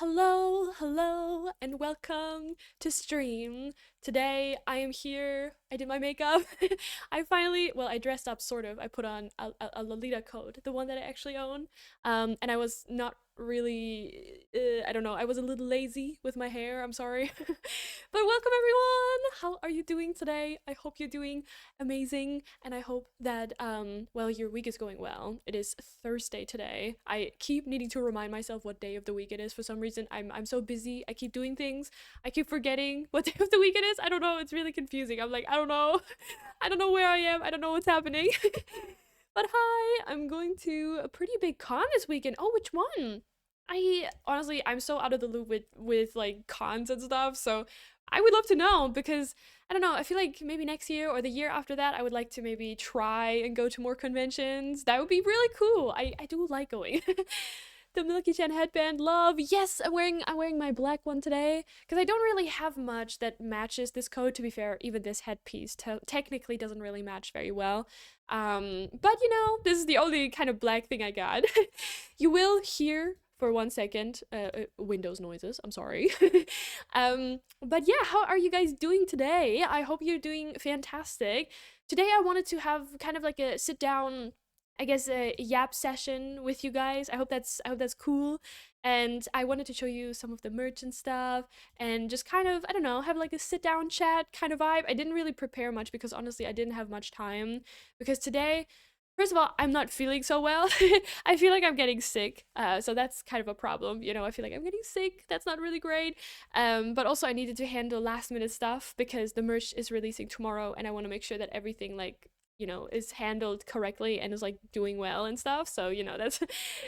Hello, and welcome to stream. Today I am here. I did my makeup. I dressed up sort of. I put on a Lolita coat, the one that I actually own. And I was not really, I don't know, I was a little lazy with my hair. I'm sorry. But welcome everyone. How are you doing today? I hope you're doing amazing, and I hope that your week is going well. It is Thursday today. I keep needing to remind myself what day of the week it is. For some reason, I'm so busy. I keep doing things. I keep forgetting what day of the week it is. I don't know. It's really confusing. I'm like, I don't know. I don't know where I am. I don't know what's happening. But hi, I'm going to a pretty big con this weekend. Oh, which one? I honestly, I'm so out of the loop with like cons and stuff. So I would love to know because I don't know. I feel like maybe next year or the year after that, I would like to maybe try and go to more conventions. That would be really cool. I do like going. The Milky Chan headband, love. Yes, I'm wearing my black one today because I don't really have much that matches this coat. To be fair, even this headpiece technically doesn't really match very well. But this is the only kind of black thing I got. You will hear for 1 second Windows noises. I'm sorry. But yeah, how are you guys doing today? I hope you're doing fantastic. Today I wanted to have kind of like a sit down, I guess, a yap session with you guys. I hope that's cool. And I wanted to show you some of the merch and stuff and just kind of, I don't know, have like a sit down chat kind of vibe. I didn't really prepare much because honestly I didn't have much time because today, first of all, I'm not feeling so well. I feel like I'm getting sick. So that's kind of a problem. I feel like I'm getting sick. That's not really great. But also I needed to handle last minute stuff because the merch is releasing tomorrow and I want to make sure that everything like is handled correctly and is like doing well and stuff. So that's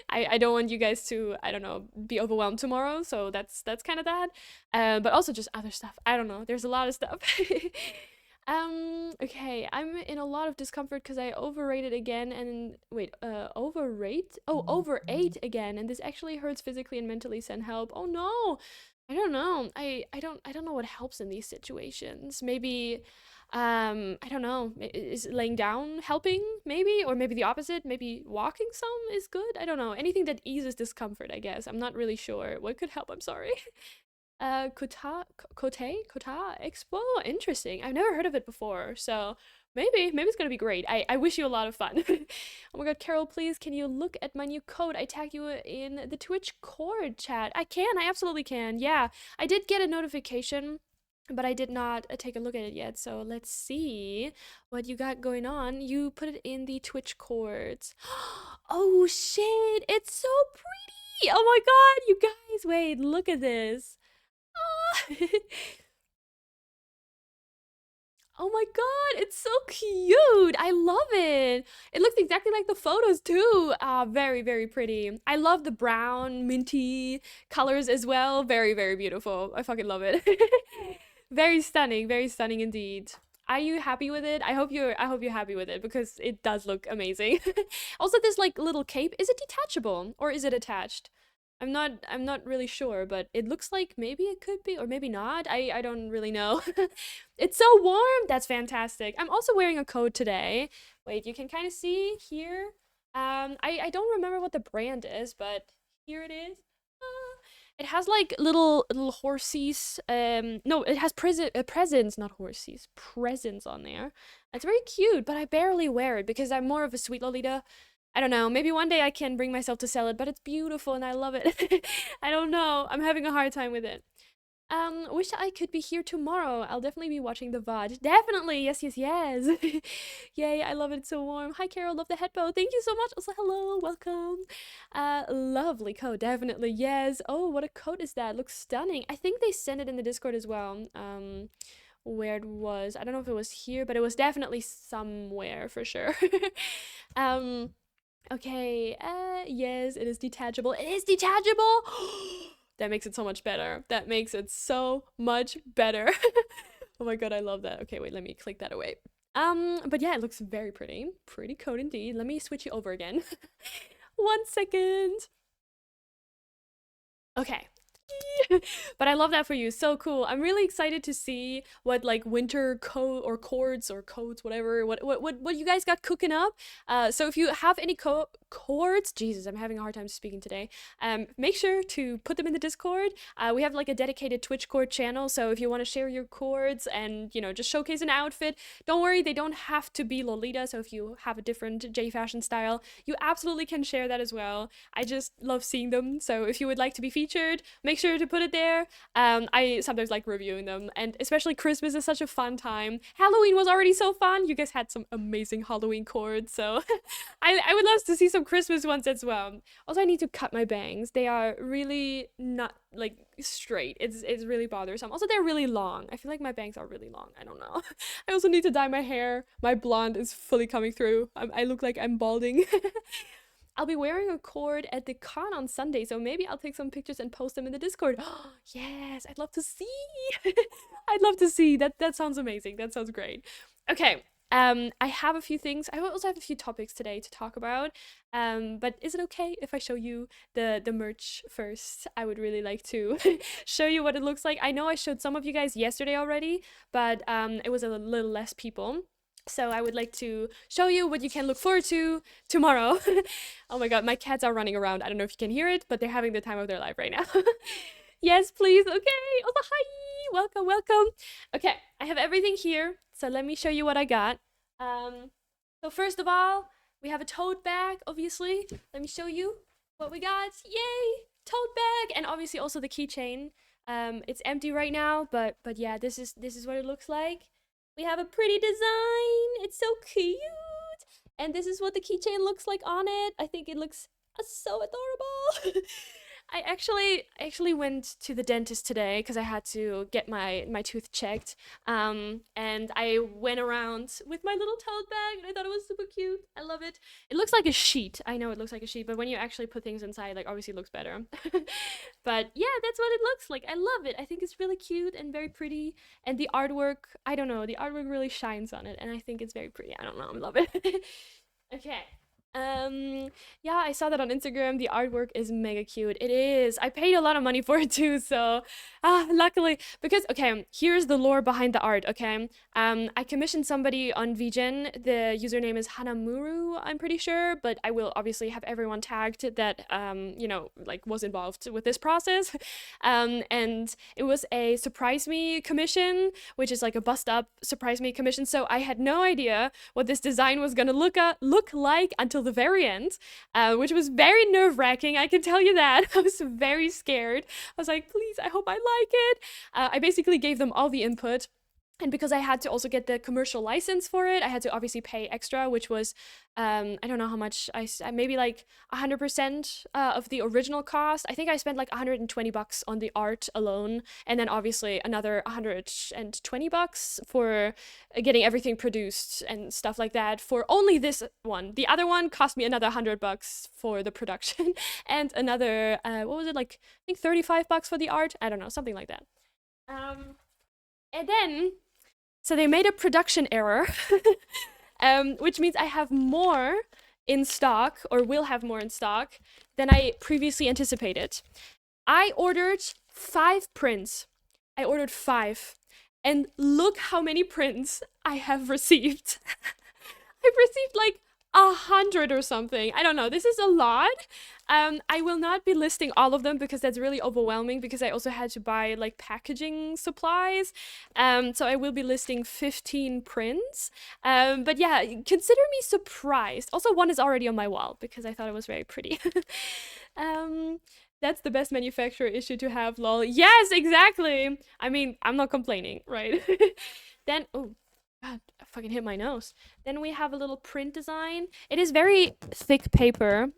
I don't want you guys to, I don't know, be overwhelmed tomorrow. So that's kind of that. But also just other stuff. I don't know. There's a lot of stuff. Okay, I'm in a lot of discomfort because I overrated again and wait, overrate? Oh, overate again, and this actually hurts physically and mentally. Send help. Oh no. I don't know. I don't know what helps in these situations. Maybe I don't know. Is laying down helping maybe, or maybe the opposite? Maybe walking some is good. I don't know. Anything that eases discomfort, I guess. I'm not really sure what could help. I'm sorry. Kota Expo? Interesting. I've never heard of it before, so maybe it's gonna be great. I wish you a lot of fun. Oh my god, Carol, please, can you look at my new code? I tagged you in the Twitch Cord chat. I absolutely can. Yeah, I did get a notification, but I did not take a look at it yet, so let's see what you got going on. You put it in the Twitch Cords. Oh shit, it's so pretty! Oh my god, you guys, wait, look at this. Oh my god, it's so cute. I love it. It looks exactly like the photos too. Very, very pretty. I love the brown, minty colors as well. Very, very beautiful. I fucking love it. Very stunning indeed. Are you happy with it? I hope you're happy with it because it does look amazing. Also, this like little cape, is it detachable or is it attached? I'm not really sure, but it looks like maybe it could be or maybe not. I don't really know. It's so warm. That's fantastic. I'm also wearing a coat today. Wait, you can kind of see here. I don't remember what the brand is, but here it is. It has like little horsies. No, it has presents, not horsies. Presents on there. It's very cute, but I barely wear it because I'm more of a sweet Lolita. I don't know. Maybe one day I can bring myself to sell it, but it's beautiful and I love it. I don't know. I'm having a hard time with it. Wish I could be here tomorrow. I'll definitely be watching the VOD. Definitely. Yes, yes, yes. Yay, I love it. It's so warm. Hi, Carol. Love the head bow. Thank you so much. Also, hello. Welcome. Lovely coat. Definitely. Yes. Oh, what a coat is that? Looks stunning. I think they sent it in the Discord as well. Where it was. I don't know if it was here, but it was definitely somewhere for sure. um, Okay, yes, it is detachable. It is detachable! That makes it so much better. That makes it so much better. Oh my god, I love that. Okay, wait, let me click that away. But yeah, it looks very pretty. Pretty coat indeed. Let me switch you over again. 1 second. Okay, But I love that for you. So cool. I'm really excited to see what like winter code or chords or codes, whatever, what you guys got cooking up. So if you have any chords, Jesus, I'm having a hard time speaking today. Make sure to put them in the Discord. We have like a dedicated Twitch chord channel, so if you want to share your chords and just showcase an outfit, don't worry, they don't have to be Lolita. So if you have a different J fashion style, you absolutely can share that as well. I just love seeing them. So if you would like to be featured, make sure to put it there. I sometimes like reviewing them, and especially Christmas is such a fun time. Halloween was already so fun. You guys had some amazing Halloween chords, so I would love to see some Christmas ones as well. Also, I need to cut my bangs. They are really not like straight. It's really bothersome. Also, they're really long. I feel like my bangs are really long. I don't know. I also need to dye my hair. My blonde is fully coming through. I look like I'm balding. I'll be wearing a cord at the con on Sunday, so maybe I'll take some pictures and post them in the Discord. Yes, I'd love to see. I'd love to see. That sounds amazing. That sounds great. Okay. I have a few things. I also have a few topics today to talk about. But is it okay if I show you the merch first? I would really like to show you what it looks like. I know I showed some of you guys yesterday already, but it was a little less people. So I would like to show you what you can look forward to tomorrow. Oh my god, my cats are running around. I don't know if you can hear it, but they're having the time of their life right now. Yes, please. Okay. Oh, hi. Welcome, welcome. Okay, I have everything here. So let me show you what I got. So first of all, we have a tote bag, obviously. Let me show you what we got. Yay! Tote bag, and obviously also the keychain. It's empty right now, but yeah, this is what it looks like. We have a pretty design. It's so cute. And this is what the keychain looks like on it. I think it looks so adorable. I actually went to the dentist today because I had to get my tooth checked. And I went around with my little tote bag, and I thought it was super cute. I love it. It looks like a sheet. I know it looks like a sheet, but when you actually put things inside, like obviously it looks better. But yeah, that's what it looks like. I love it. I think it's really cute and very pretty. And the artwork, I don't know, the artwork really shines on it, and I think it's very pretty. I don't know, I love it. Okay. Yeah, I saw that on Instagram. The artwork is mega cute. It is. I paid a lot of money for it too, so luckily, because okay, here's the lore behind the art, okay? I commissioned somebody on VGen. The username is Hanamuru, I'm pretty sure, but I will obviously have everyone tagged that like was involved with this process. And it was a surprise me commission, which is like a bust up surprise me commission. So I had no idea what this design was gonna look like until the very end, which was very nerve-wracking, I can tell you that. I was very scared. I was like, please, I hope I like it. I basically gave them all the input. And because I had to also get the commercial license for it, I had to obviously pay extra, which was, I don't know how much, maybe like 100% of the original cost. I think I spent like $120 on the art alone, and then obviously another $120 for getting everything produced and stuff like that for only this one. The other one cost me another $100 for the production, and another, what was it, like, I think $35 for the art? I don't know, something like that. And then, so they made a production error, which means I have more in stock, or will have more in stock, than I previously anticipated. I ordered 5 prints. I ordered 5. And look how many prints I have received. I've received like 100 or something. I don't know. This is a lot. I will not be listing all of them because that's really overwhelming, because I also had to buy like packaging supplies. So I will be listing 15 prints. But yeah, consider me surprised. Also, one is already on my wall because I thought it was very pretty. That's the best manufacturer issue to have, lol. Yes, exactly. I mean, I'm not complaining, right? Then, oh, God, I fucking hit my nose. Then we have a little print design. It is very thick paper,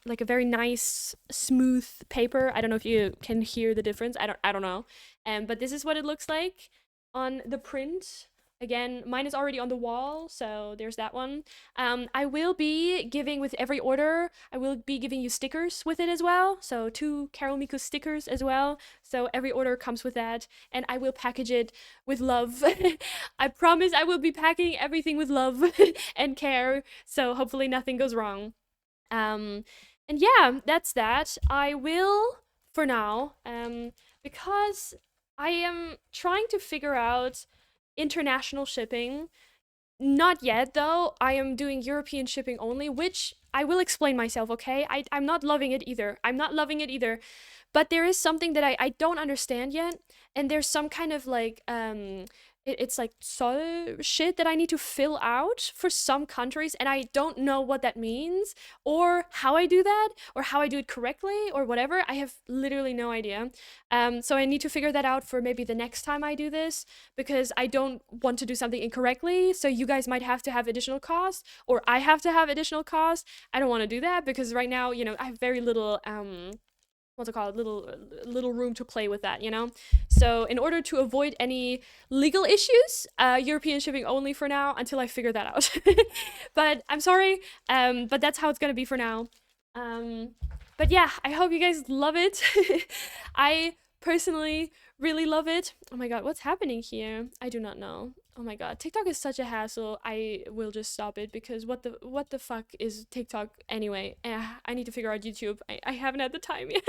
like a very nice, smooth paper. I don't know if you can hear the difference. I don't know. But this is what it looks like on the print. Again, mine is already on the wall, so there's that one. I will be giving, with every order, I will be giving you stickers with it as well. So 2 Carol Miku stickers as well. So every order comes with that, and I will package it with love. I promise I will be packing everything with love and care, so hopefully nothing goes wrong. And yeah, that's that. I will for now, because I am trying to figure out international shipping. Not yet, though. I am doing European shipping only, which I will explain myself, okay? I'm not loving it either. I'm not loving it either. But there is something that I don't understand yet. And there's some kind of like, it's like so shit that I need to fill out for some countries. And I don't know what that means or how I do that or how I do it correctly or whatever. I have literally no idea. So I need to figure that out for maybe the next time I do this because I don't want to do something incorrectly. So you guys might have to have additional costs or I have to have additional costs. I don't want to do that because right now, I have very little what's it called, little room to play with that, so in order to avoid any legal issues, European shipping only for now until I figure that out. But I'm sorry, but that's how it's gonna be for now. But yeah, I hope you guys love it. I personally really love it. Oh my god, what's happening here? I do not know. Oh my god, TikTok is such a hassle. I will just stop it because what the fuck is TikTok anyway? I need to figure out YouTube. I haven't had the time yet.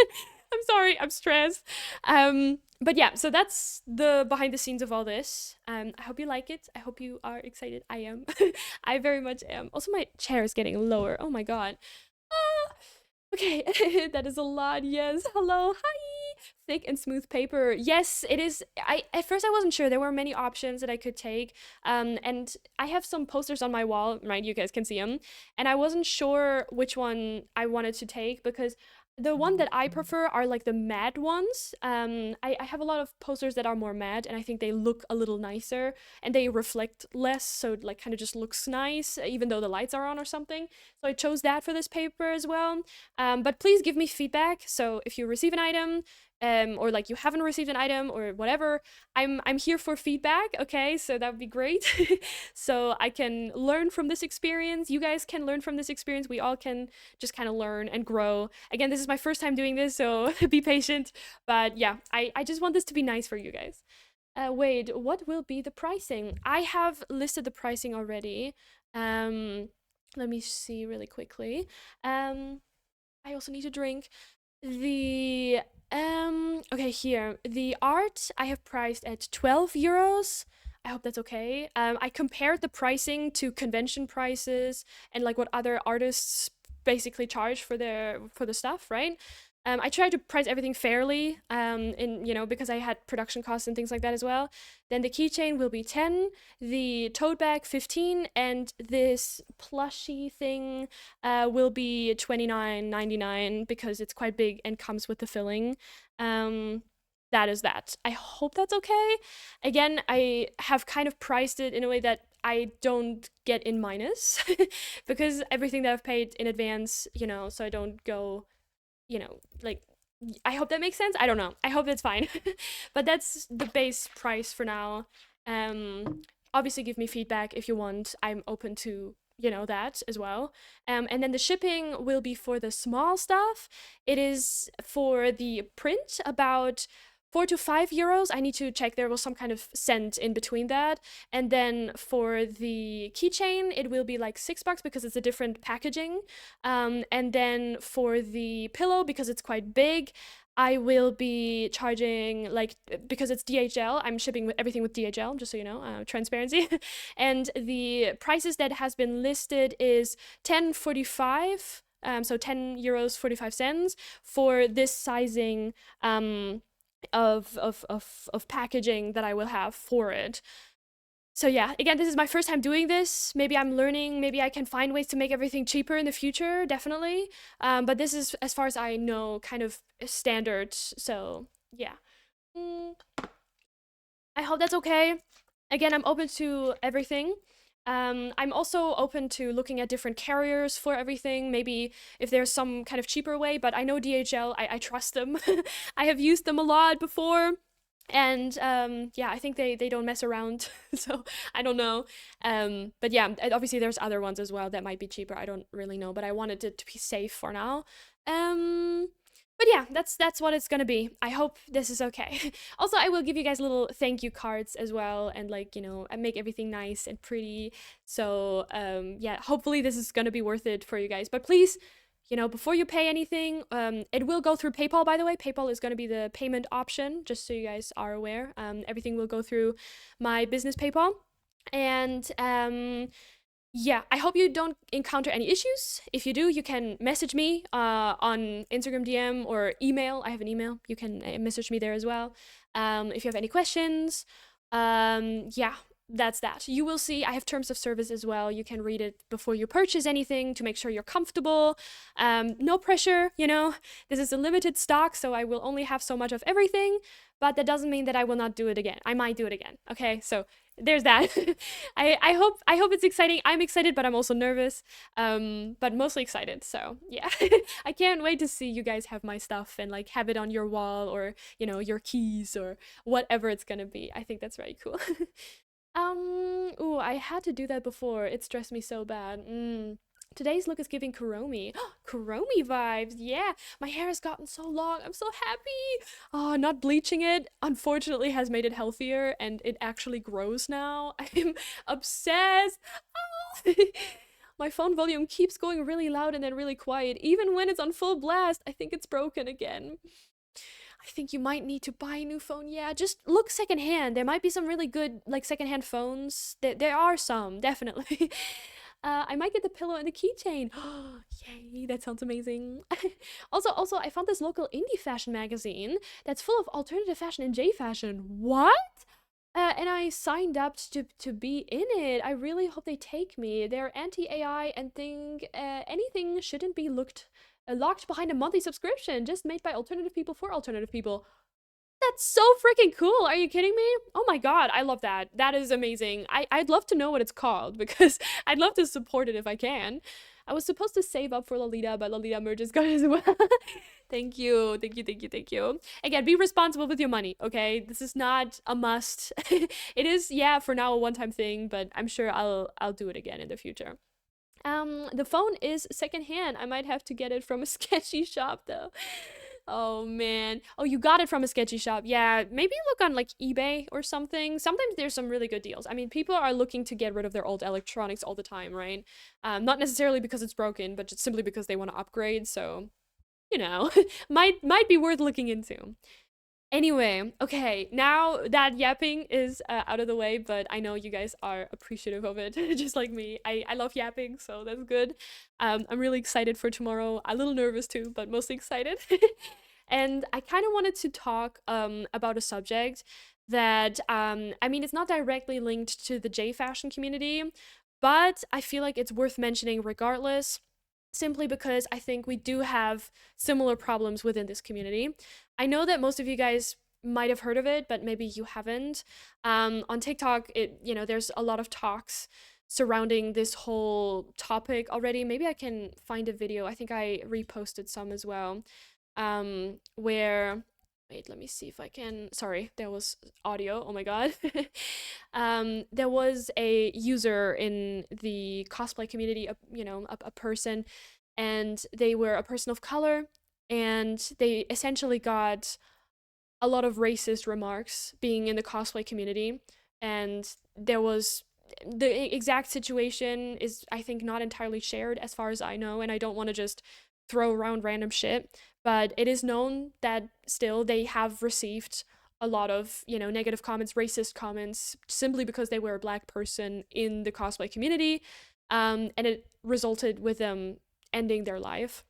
I'm sorry, I'm stressed. But yeah, so that's the behind the scenes of all this. I hope you like it. I hope you are excited. I am. I very much am. Also, my chair is getting lower. Oh my god. Ah, okay, that is a lot. Yes. Hello. Hi. Thick and smooth paper. Yes, it is. I at first I wasn't sure. There were many options that I could take. And I have some posters on my wall, right? You guys can see them. And I wasn't sure which one I wanted to take because the one that I prefer are like the matte ones. I have a lot of posters that are more matte, and I think they look a little nicer and they reflect less, so it like kind of just looks nice, even though the lights are on or something. So I chose that for this paper as well. But please give me feedback. So if you receive an item, or like you haven't received an item or whatever, I'm here for feedback. Okay, so that would be great. So I can learn from this experience. You guys can learn from this experience. We all can just kind of learn and grow. Again, this is my first time doing this, so be patient. But yeah, I just want this to be nice for you guys. Wait, what will be the pricing? I have listed the pricing already. Let me see really quickly. I also need to drink. The okay, here. The art I have priced at 12 euros. I hope that's okay. I compared the pricing to convention prices and like what other artists basically charge for the stuff, right? I tried to price everything fairly, in because I had production costs and things like that as well. Then the keychain will be 10, the tote bag 15, and this plushy thing will be 29.99 because it's quite big and comes with the filling. That is that. I hope that's okay. Again, I have kind of priced it in a way that I don't get in minus because everything that I've paid in advance, so I don't go, like, I hope that makes sense. I don't know. I hope that's fine. But that's the base price for now. Obviously give me feedback if you want. I'm open to that as well. And then the shipping will be for the small stuff. It is for the print about 4 to 5 euros. I need to check. There was some kind of cent in between that. And then for the keychain, it will be like $6 because it's a different packaging. And then for the pillow, because it's quite big, I will be charging like, because it's DHL, I'm shipping everything with DHL, just so you know, transparency. And the prices that has been listed is 10.45, so 10 euros 45 cents for this sizing of packaging that I will have for it. So yeah, again, this is my first time doing this. Maybe I'm learning. Maybe I can find ways to make everything cheaper in the future, definitely. But this is, as far as I know, kind of standard. So yeah. Mm, I hope that's okay. Again, I'm open to everything. I'm also open to looking at different carriers for everything. Maybe if there's some kind of cheaper way, but I know DHL, I trust them. I have used them a lot before. And yeah, I think they don't mess around. So I don't know. But yeah, obviously there's other ones as well that might be cheaper. I don't really know, but I wanted it to be safe for now. Um, but yeah, that's what it's gonna be. I hope this is okay. Also, I will give you guys little thank you cards as well, and like and make everything nice and pretty. So yeah, hopefully this is gonna be worth it for you guys. But please, before you pay anything, it will go through PayPal, by the way. PayPal is going to be the payment option, just so you guys are aware. Everything will go through my business PayPal. And yeah, I hope you don't encounter any issues. If you do, you can message me on Instagram DM or email. I have an email. You can message me there as well. If you have any questions, yeah, that's that. You will see I have terms of service as well. You can read it before you purchase anything to make sure you're comfortable. No pressure, This is a limited stock, so I will only have so much of everything, but that doesn't mean that I will not do it again. I might do it again. Okay, so there's that. I hope it's exciting. I'm excited, but I'm also nervous. But mostly excited. So yeah, I can't wait to see you guys have my stuff and like have it on your wall or your keys or whatever it's gonna be. I think that's very cool. Ooh, I had to do that before. It stressed me so bad. Today's look is giving Kuromi. Kuromi vibes. Yeah, my hair has gotten so long. I'm so happy. Oh, not bleaching it, unfortunately, has made it healthier and it actually grows now. I'm obsessed. Oh. My phone volume keeps going really loud and then really quiet. Even when it's on full blast, I think it's broken again. I think you might need to buy a new phone. Yeah, just look secondhand. There might be some really good like secondhand phones. There are some, definitely. I might get the pillow and the keychain. Yay, that sounds amazing. Also, I found this local indie fashion magazine that's full of alternative fashion and J fashion. What? And I signed up to be in it. I really hope they take me. They're anti-AI and think anything shouldn't be locked behind a monthly subscription, just made by alternative people for alternative people. That's so freaking cool. Are you kidding me? Oh my god, I love that. That is amazing. I'd love to know what it's called because I'd love to support it if I can. I was supposed to save up for Lolita, but Lolita merch is gone as well. Thank you. Thank you. Thank you. Thank you. Again, be responsible with your money, okay? This is not a must. It is, yeah, for now a one-time thing, but I'm sure I'll do it again in the future. The phone is secondhand. I might have to get it from a sketchy shop though. Oh man. Oh, you got it from a sketchy shop. Yeah, maybe look on like eBay or something. Sometimes there's some really good deals. I mean, people are looking to get rid of their old electronics all the time, right? Not necessarily because it's broken, but just simply because they want to upgrade. So, might be worth looking into. Anyway, okay, now that yapping is out of the way, but I know you guys are appreciative of it, just like me. I love yapping, so that's good. I'm really excited for tomorrow. A little nervous too, but mostly excited. And I kind of wanted to talk about a subject that, I mean, it's not directly linked to the J fashion community, but I feel like it's worth mentioning regardless simply because I think we do have similar problems within this community. I know that most of you guys might have heard of it, but maybe you haven't. On TikTok, there's a lot of talks surrounding this whole topic already. Maybe I can find a video. I think I reposted some as well. Where wait, let me see if I can. Sorry, there was audio. Oh my god. There was a user in the cosplay community, a person, and they were a person of color, and they essentially got a lot of racist remarks being in the cosplay community, and there was the exact situation is I think not entirely shared as far as I know, and I don't want to just throw around random shit, but it is known that still they have received a lot of, negative comments, racist comments, simply because they were a black person in the cosplay community, and it resulted with them ending their life.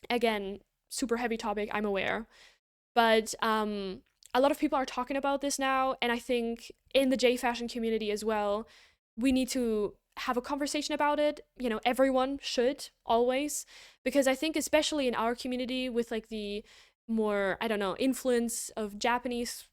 Again, super heavy topic, I'm aware, but a lot of people are talking about this now, and I think in the J fashion community as well, we need to have a conversation about it. Everyone should always, because I think especially in our community with like the more, I don't know, influence of Japanese,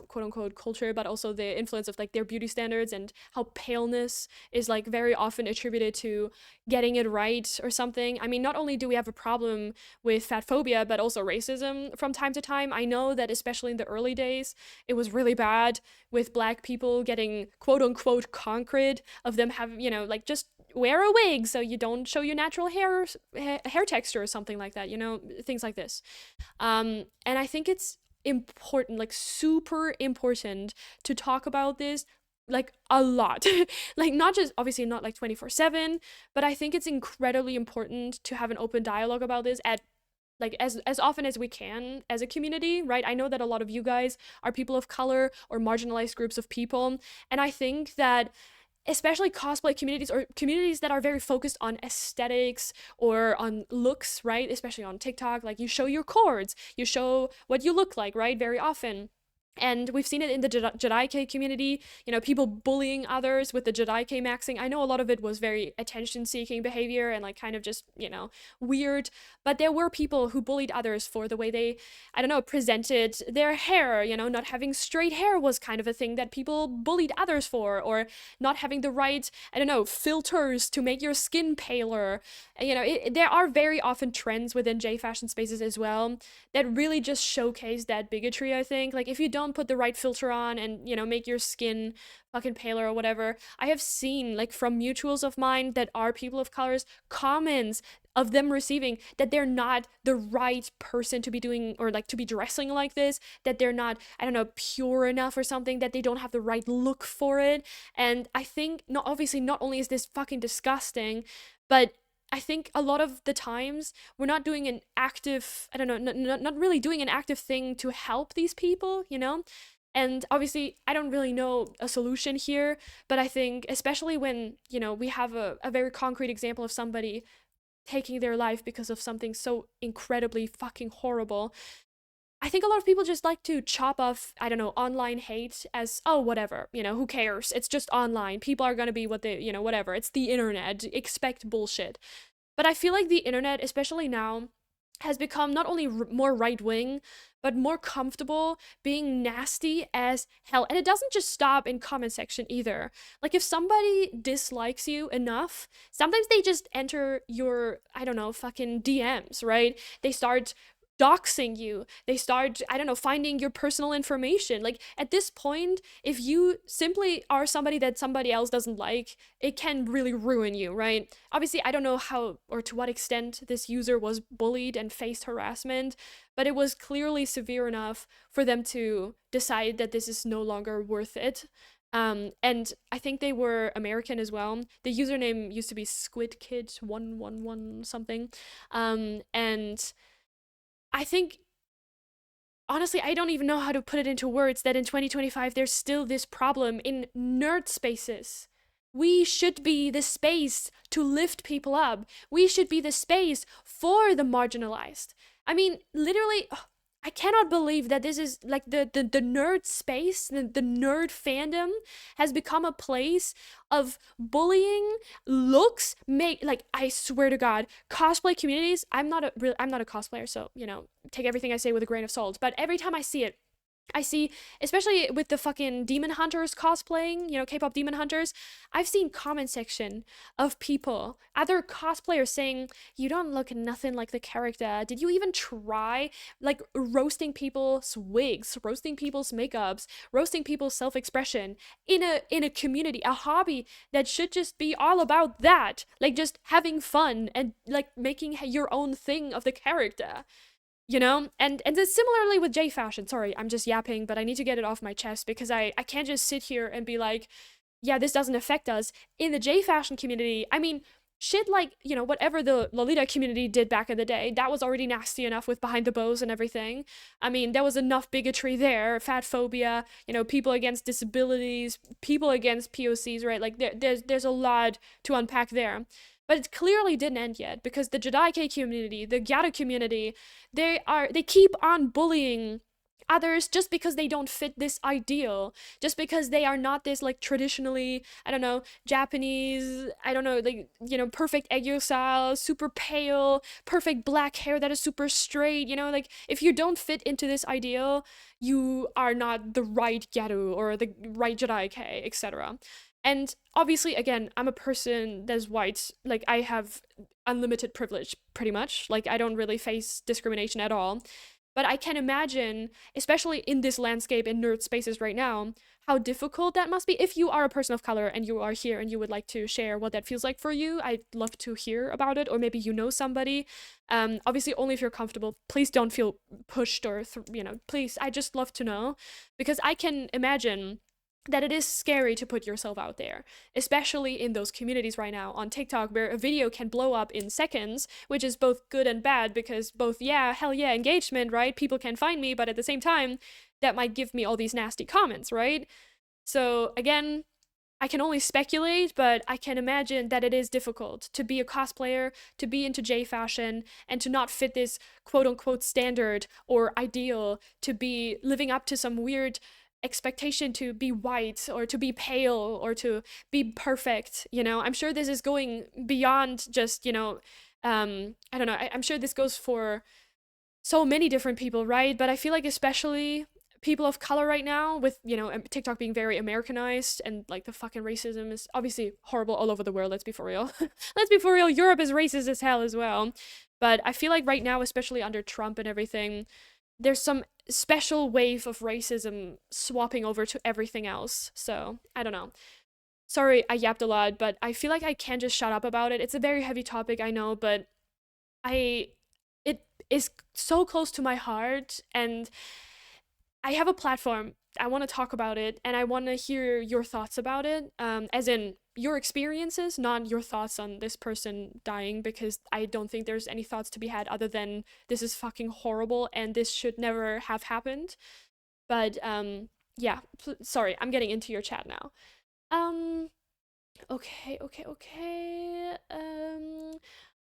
quote unquote culture, but also the influence of like their beauty standards and how paleness is like very often attributed to getting it right or something. I mean, not only do we have a problem with fat phobia, but also racism from time to time. I know that especially in the early days, it was really bad with black people getting quote unquote conquered of them having, like just wear a wig so you don't show your natural hair texture or something like that, things like this. And I think it's important, like super important to talk about this like a lot. Like not just obviously not like 24/7, but I think it's incredibly important to have an open dialogue about this at like as often as we can as a community, right? I know that a lot of you guys are people of color or marginalized groups of people, and I think that especially cosplay communities or communities that are very focused on aesthetics or on looks, right? Especially on TikTok, like you show your cords, you show what you look like, right? Very often. And we've seen it in the Jedi community, people bullying others with the Jedi maxing. I know a lot of it was very attention seeking behavior and like kind of just, weird. But there were people who bullied others for the way they, I don't know, presented their hair. Not having straight hair was kind of a thing that people bullied others for, or not having the right, I don't know, filters to make your skin paler. There are very often trends within J fashion spaces as well that really just showcase that bigotry, I think. Like, if you don't put the right filter on and, make your skin fucking paler or whatever, I have seen, like, from mutuals of mine that are people of colors, comments of them receiving that they're not the right person to be doing or like to be dressing like this, that they're not, I don't know, pure enough or something, that they don't have the right look for it. And I think not only is this fucking disgusting, but I think a lot of the times we're not doing an active, I don't know, not really doing an active thing to help these people. And obviously, I don't really know a solution here, but I think, especially when, we have a very concrete example of somebody taking their life because of something so incredibly fucking horrible, I think a lot of people just like to chop off, I don't know, online hate as, oh, whatever, who cares? It's just online. People are gonna be what they, whatever. It's the internet. Expect bullshit. But I feel like the internet, especially now, has become not only more right wing, but more comfortable being nasty as hell. And it doesn't just stop in comment section either. Like, if somebody dislikes you enough, sometimes they just enter your, I don't know, fucking DMs, right? They start doxing you. They start, I don't know, finding your personal information. Like, at this point, if you simply are somebody that somebody else doesn't like, it can really ruin you, right? Obviously, I don't know how or to what extent this user was bullied and faced harassment, but it was clearly severe enough for them to decide that this is no longer worth it. And I think they were American as well. The username used to be Squid Kid 111 something. And I think, honestly, I don't even know how to put it into words that in 2025 there's still this problem in nerd spaces. We should be the space to lift people up. We should be the space for the marginalized. I mean, literally, I cannot believe that this is like the nerd space, the nerd fandom has become a place of bullying, looks, make, like, I swear to God, cosplay communities. I'm not a cosplayer, so take everything I say with a grain of salt. But every time I see it, I see, especially with the fucking demon hunters cosplaying, K-pop demon hunters, I've seen comment section of people, other cosplayers saying, you don't look nothing like the character. Did you even try? Like, roasting people's wigs, roasting people's makeups, roasting people's self-expression in a community, a hobby that should just be all about that. Like, just having fun and like making your own thing of the character. And then similarly with J fashion. Sorry, I'm just yapping, but I need to get it off my chest because I can't just sit here and be like, yeah, this doesn't affect us. In the J fashion community, I mean, shit, like, whatever the Lolita community did back in the day, that was already nasty enough with behind the bows and everything. I mean, there was enough bigotry there, fat phobia, people against disabilities, people against POCs, right? Like, there's a lot to unpack there. But it clearly didn't end yet, because the Jedi community, the Gyaro community, they keep on bullying others just because they don't fit this ideal, just because they are not this, like, traditionally, I don't know, Japanese, I don't know, like, perfect egg style, super pale, perfect black hair that is super straight, like, if you don't fit into this ideal, you are not the right Gyaru or the right Jedi, etc. And obviously, again, I'm a person that's white. Like, I have unlimited privilege, pretty much. Like, I don't really face discrimination at all. But I can imagine, especially in this landscape in nerd spaces right now, how difficult that must be. If you are a person of color and you are here and you would like to share what that feels like for you, I'd love to hear about it. Or maybe you know somebody. Obviously, only if you're comfortable. Please don't feel pushed or, please, I just love to know. Because I can imagine that it is scary to put yourself out there, especially in those communities right now on TikTok, where a video can blow up in seconds, which is both good and bad because both, yeah, hell yeah, engagement, right? People can find me, but at the same time, that might give me all these nasty comments, right? So again, I can only speculate, but I can imagine that it is difficult to be a cosplayer, to be into J fashion, and to not fit this quote unquote standard or ideal, to be living up to some weird expectation to be white or to be pale or to be perfect. I'm sure this is going beyond just, I don't know. I'm sure this goes for so many different people, right? But I feel like especially people of color right now, with TikTok being very Americanized, and like the fucking racism is obviously horrible all over the world. Let's be for real. Let's be for real. Europe is racist as hell as well. But I feel like right now, especially under Trump and everything, there's some special wave of racism swapping over to everything else. So I don't know. Sorry, I yapped a lot, but I feel like I can't just shut up about it. It's a very heavy topic, I know, but I it is so close to my heart, and I have a platform. I want to talk about it, and I want to hear your thoughts about it, as in your experiences, not your thoughts on this person dying, because I don't think there's any thoughts to be had other than this is fucking horrible and this should never have happened. But yeah, sorry, I'm getting into your chat now. Um, Okay, okay, okay.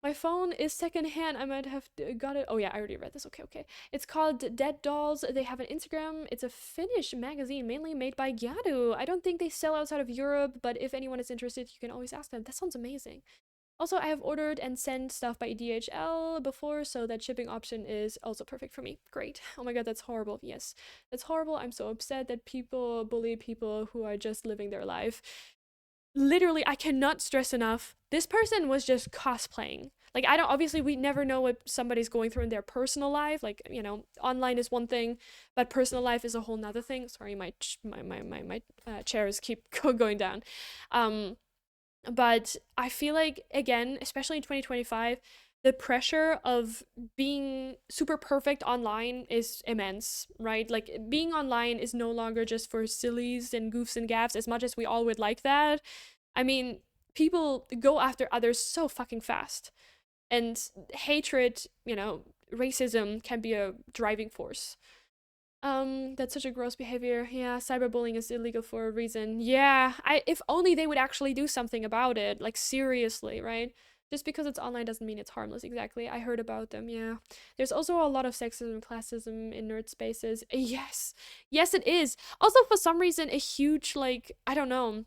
My phone is secondhand. I might have got it. Oh yeah, I already read this. Okay, okay. It's called Dead Dolls. They have an Instagram. It's a Finnish magazine, mainly made by Gyadu. I don't think they sell outside of Europe, but if anyone is interested, you can always ask them. That sounds amazing. Also, I have ordered and sent stuff by DHL before, so that shipping option is also perfect for me. Great. Oh my god, that's horrible. Yes, that's horrible. I'm so upset that people bully people who are just living their life. Literally, I cannot stress enough, this person was just cosplaying. Like, I don't, obviously we never know what somebody's going through in their personal life. Like, online is one thing, but personal life is a whole nother thing. Sorry, my chairs keep going down. But I feel like, again, especially in 2025, the pressure of being super perfect online is immense, right? Like, being online is no longer just for sillies and goofs and gaffs, as much as we all would like that. I mean, people go after others so fucking fast. And hatred, racism can be a driving force. That's such a gross behavior. Yeah, cyberbullying is illegal for a reason. Yeah, if only they would actually do something about it. Like, seriously, right? Just because it's online doesn't mean it's harmless. Exactly. I heard about them. Yeah. There's also a lot of sexism and classism in nerd spaces. Yes. Yes, it is. Also, for some reason, a huge, like, I don't know,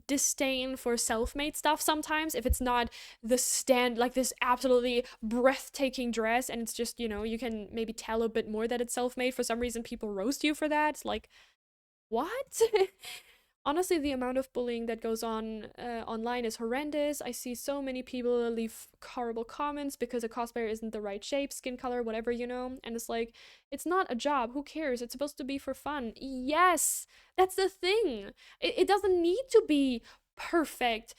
disdain for self-made stuff sometimes, if it's not the stand, like this absolutely breathtaking dress, and it's just, you can maybe tell a bit more that it's self-made. For some reason, people roast you for that. It's like, what? Honestly, the amount of bullying that goes on online is horrendous. I see so many people leave horrible comments because a cosplayer isn't the right shape, skin color, whatever, and it's like, it's not a job. Who cares? It's supposed to be for fun. Yes, that's the thing. It doesn't need to be perfect.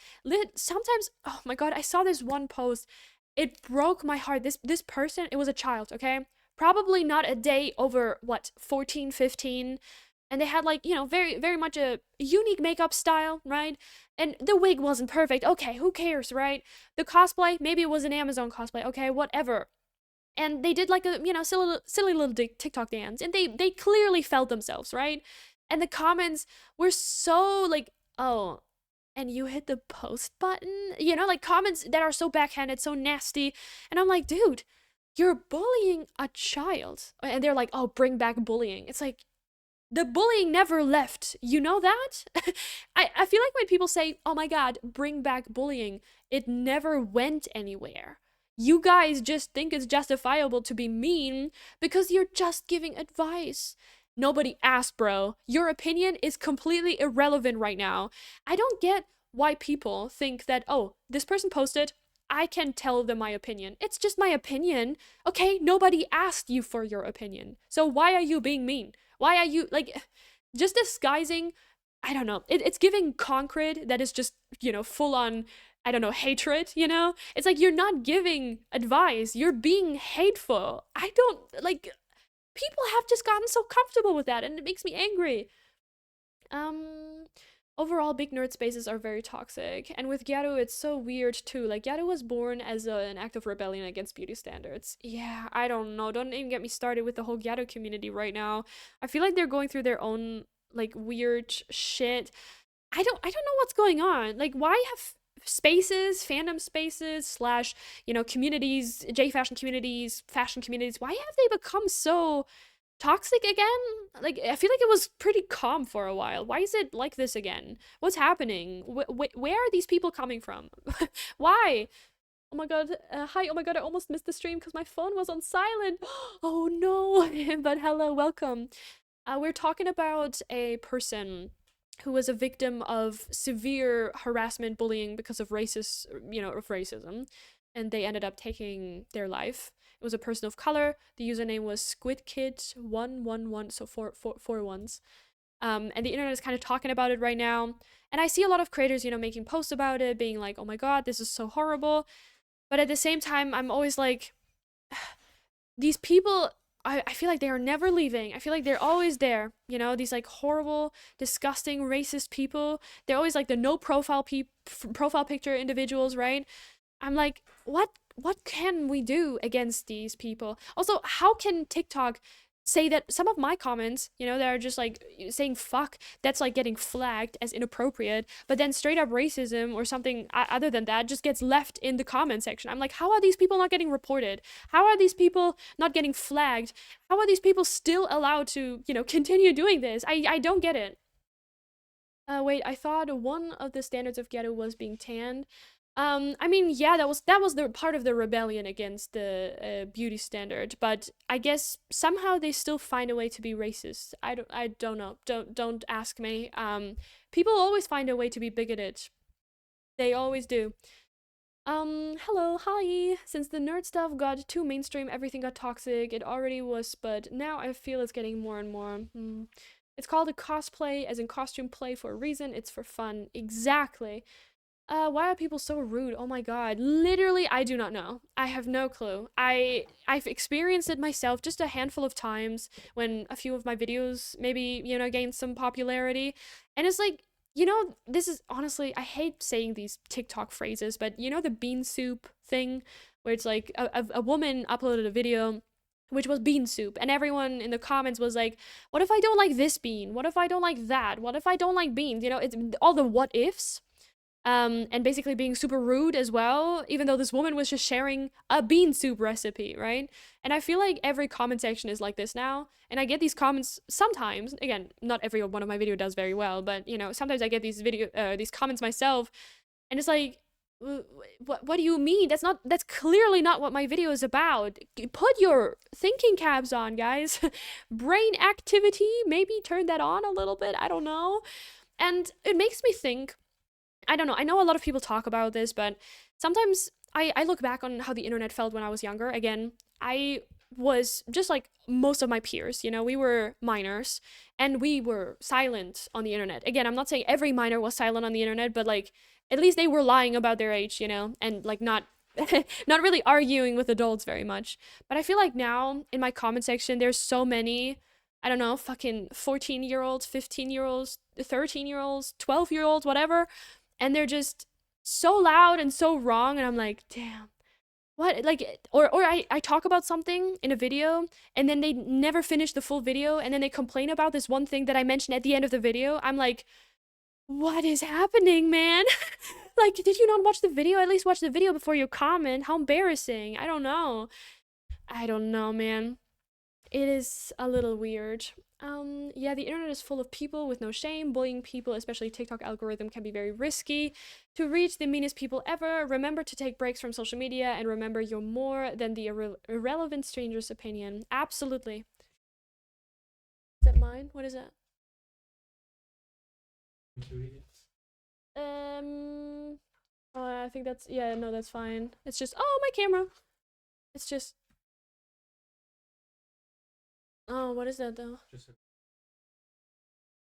Sometimes, oh my god, I saw this one post. It broke my heart. This person, it was a child, okay? Probably not a day over, what, 14, 15, and they had, like, very very much a unique makeup style, right? And the wig wasn't perfect. Okay, who cares, right? The cosplay, maybe it was an Amazon cosplay, okay, whatever. And they did like a, silly little TikTok dance, and they clearly felt themselves, right? And the comments were so like, oh, and you hit the post button, like comments that are so backhanded, so nasty. And I'm like, dude, you're bullying a child. And they're like, oh, bring back bullying. It's like, the bullying never left. You know that? I feel like when people say, oh my god, bring back bullying, it never went anywhere. You guys just think it's justifiable to be mean because you're just giving advice. Nobody asked, bro. Your opinion is completely irrelevant right now. I don't get why people think that, oh, this person posted, I can tell them my opinion. It's just my opinion. Okay, nobody asked you for your opinion. So why are you being mean? Why are you, like, just disguising? I don't know. It's giving concrete that is just, full on, I don't know, hatred, It's like, you're not giving advice. You're being hateful. I don't, like, people have just gotten so comfortable with that, and it makes me angry. Um, Overall, big nerd spaces are very toxic, and with Gyaru, it's so weird too. Like Gyaru was born as an act of rebellion against beauty standards. Yeah, I don't know. Don't even get me started with the whole Gyaru community right now. I feel like they're going through their own like weird shit. I don't know what's going on. Like, why have spaces, fandom spaces, slash, communities, J fashion communities, why have they become so toxic again? Like, I feel like it was pretty calm for a while. Why is it like this again? What's happening? Where are these people coming from? Why? Oh my god, hi, oh my god, I almost missed the stream because my phone was on silent. Oh no, but hello, welcome. We're talking about a person who was a victim of severe harassment, bullying because of of racism, and they ended up taking their life. It was a person of color. The username was SquidKid111, so four ones. And the internet is kind of talking about it right now. And I see a lot of creators, making posts about it, being like, "Oh my god, this is so horrible." But at the same time, I'm always like, these people, I feel like they are never leaving. I feel like they're always there. These like horrible, disgusting, racist people. They're always like the no profile picture individuals, right? I'm like, what can we do against these people? Also, how can TikTok say that some of my comments, that are just like saying fuck, that's like getting flagged as inappropriate, but then straight up racism or something other than that just gets left in the comment section. I'm like, how are these people not getting reported? How are these people not getting flagged? How are these people still allowed to, continue doing this? I don't get it. Wait, I thought one of the standards of ghetto was being tanned. I mean, yeah, that was the part of the rebellion against the beauty standard, but I guess somehow they still find a way to be racist. I don't know. Don't ask me. People always find a way to be bigoted. They always do. Hello, hi. Since the nerd stuff got too mainstream, everything got toxic. It already was, but now I feel it's getting more and more. It's called a cosplay, as in costume play, for a reason. It's for fun. Exactly. Why are people so rude? Oh my god. Literally, I do not know. I have no clue. I've experienced it myself just a handful of times when a few of my videos maybe, gained some popularity. And it's like, this is honestly, I hate saying these TikTok phrases, but the bean soup thing, where it's like a woman uploaded a video which was bean soup, and everyone in the comments was like, what if I don't like this bean? What if I don't like that? What if I don't like beans? It's all the what ifs, and basically being super rude as well, even though this woman was just sharing a bean soup recipe, right? And I feel like every comment section is like this now, and I get these comments sometimes. Again, not every one of my video does very well, but sometimes I get these comments myself, and it's like, what do you mean? That's clearly not what my video is about. Put your thinking caps on, guys. Brain activity, maybe turn that on a little bit. I don't know. And it makes me think, I don't know. I know a lot of people talk about this, but sometimes I look back on how the internet felt when I was younger. Again, I was just like most of my peers, we were minors and we were silent on the internet. Again, I'm not saying every minor was silent on the internet, but like at least they were lying about their age, and like not not really arguing with adults very much. But I feel like now in my comment section there's so many, I don't know, fucking 14-year-olds, 15-year-olds, 13-year-olds, 12-year-olds, whatever, and they're just so loud and so wrong, and I'm like, damn, what? Like, or I talk about something in a video and then they never finish the full video, and then they complain about this one thing that I mentioned at the end of the video. I'm like, what is happening, man? Like, did you not watch the video? At least watch the video before you comment. How embarrassing. I don't know, man. It is a little weird. Yeah, the internet is full of people with no shame. Bullying people, especially TikTok algorithm, can be very risky. To reach the meanest people ever, remember to take breaks from social media and remember you're more than the irrelevant stranger's opinion. Absolutely. Is that mine? What is that? Um, I think that's, yeah, no, that's fine. It's just, oh, my camera. It's just, oh, what is that though?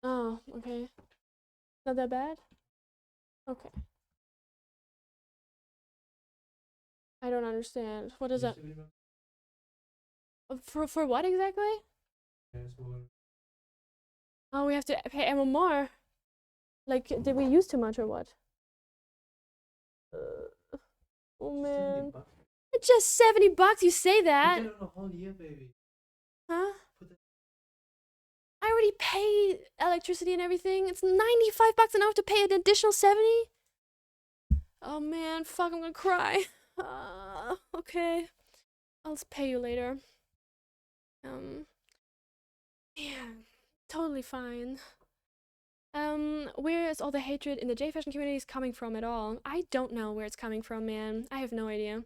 Oh, okay. Not that bad? Okay. I don't understand. What is that? For what exactly? Oh, we have to pay even more. Like, did we use too much or what? Oh man. It's just 70 bucks, you say that? You get it on a whole year, baby. Huh? I already pay electricity and everything. It's 95 bucks and I have to pay an additional 70? Oh man, fuck, I'm gonna cry. Okay. I'll just pay you later. Yeah, totally fine. Where is all the hatred in the J fashion communities coming from at all? I don't know where it's coming from, man. I have no idea.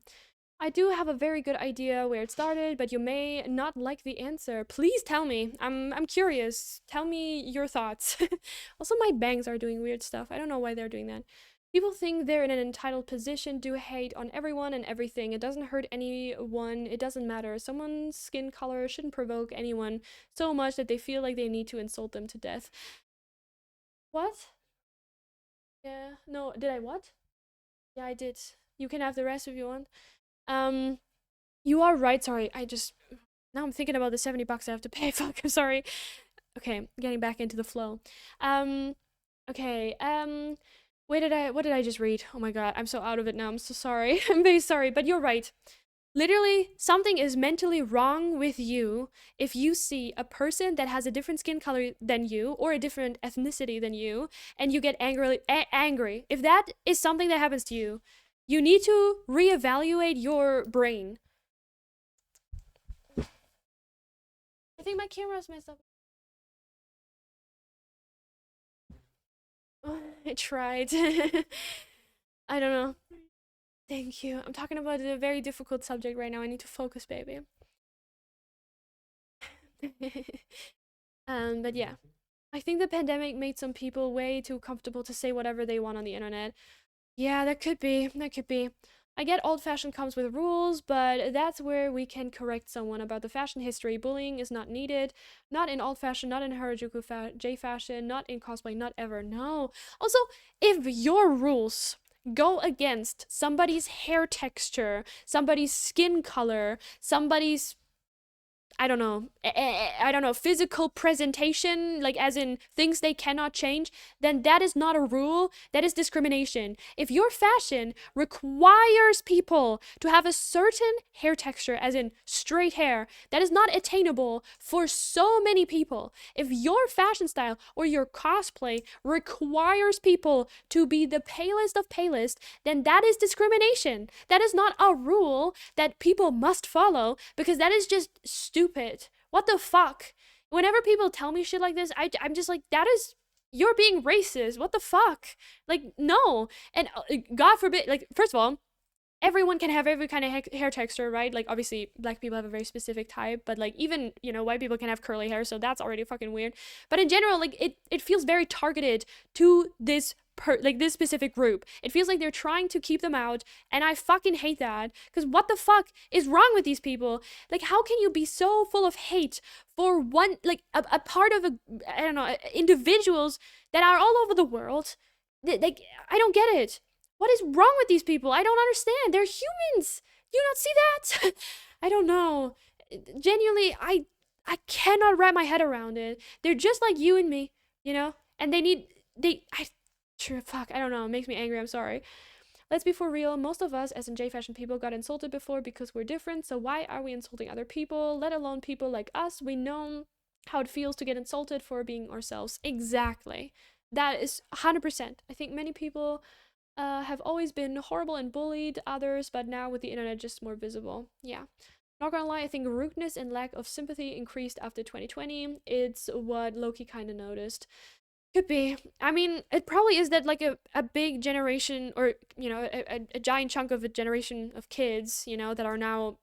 I do have a very good idea where it started, but you may not like the answer. Please tell me. I'm curious. Tell me your thoughts. Also, my bangs are doing weird stuff. I don't know why they're doing that. People think they're in an entitled position, do hate on everyone and everything. It doesn't hurt anyone. It doesn't matter. Someone's skin color shouldn't provoke anyone so much that they feel like they need to insult them to death. What? Yeah. No, did I what? Yeah, I did. You can have the rest if you want. Um, you are right. Sorry, now I'm thinking about the 70 bucks I have to pay. Fuck, I'm sorry. Okay, getting back into the flow. Um, okay. What did I just read? Oh my god, I'm so out of it now. I'm so sorry. I'm very sorry, but you're right. Literally, something is mentally wrong with you if you see a person that has a different skin color than you or a different ethnicity than you and you get angry. If that is something that happens to you, you need to reevaluate your brain. I think my camera's messed up. I tried. I don't know. Thank you. I'm talking about a very difficult subject right now. I need to focus, baby. But yeah. I think the pandemic made some people way too comfortable to say whatever they want on the internet. Yeah, that could be. That could be. I get old fashioned comes with rules, but that's where we can correct someone about the fashion history. Bullying is not needed. Not in old fashion, not in Harajuku J fashion, not in cosplay, not ever. No. Also, if your rules go against somebody's hair texture, somebody's skin color, somebody's I don't know, I don't know, physical presentation, like as in things they cannot change, then that is not a rule, that is discrimination. If your fashion requires people to have a certain hair texture, as in straight hair, that is not attainable for so many people. If your fashion style or your cosplay requires people to be the palest of palest, then that is discrimination. That is not a rule that people must follow because that is just stupid. What the fuck? Whenever people tell me shit like this, I'm just like, that is, you're being racist. What the fuck? Like, no. And God forbid, like, first of all, everyone can have every kind of hair texture, right? Like, obviously, black people have a very specific type, but like, even, you know, white people can have curly hair, so that's already fucking weird. But in general, like, it feels very targeted to this this specific group. It feels like they're trying to keep them out, and I fucking hate that. Because what the fuck is wrong with these people? Like, how can you be so full of hate for one, like, a part of I don't know, individuals that are all over the world? Like, I don't get it. What is wrong with these people? I don't understand. They're humans. Do you not see that? I don't know. Genuinely, I cannot wrap my head around it. They're just like you and me, you know? And sure, fuck, I don't know. It makes me angry. I'm sorry. Let's be for real. Most of us, as in J fashion people, got insulted before because we're different. So why are we insulting other people, let alone people like us? We know how it feels to get insulted for being ourselves. Exactly. That is 100%. I think many people have always been horrible and bullied others, but now with the internet, just more visible. Yeah. Not gonna lie, I think rudeness and lack of sympathy increased after 2020. It's what Loki kind of noticed. Could be. I mean, it probably is that like a big generation or, you know, a giant chunk of a generation of kids, you know, that are now,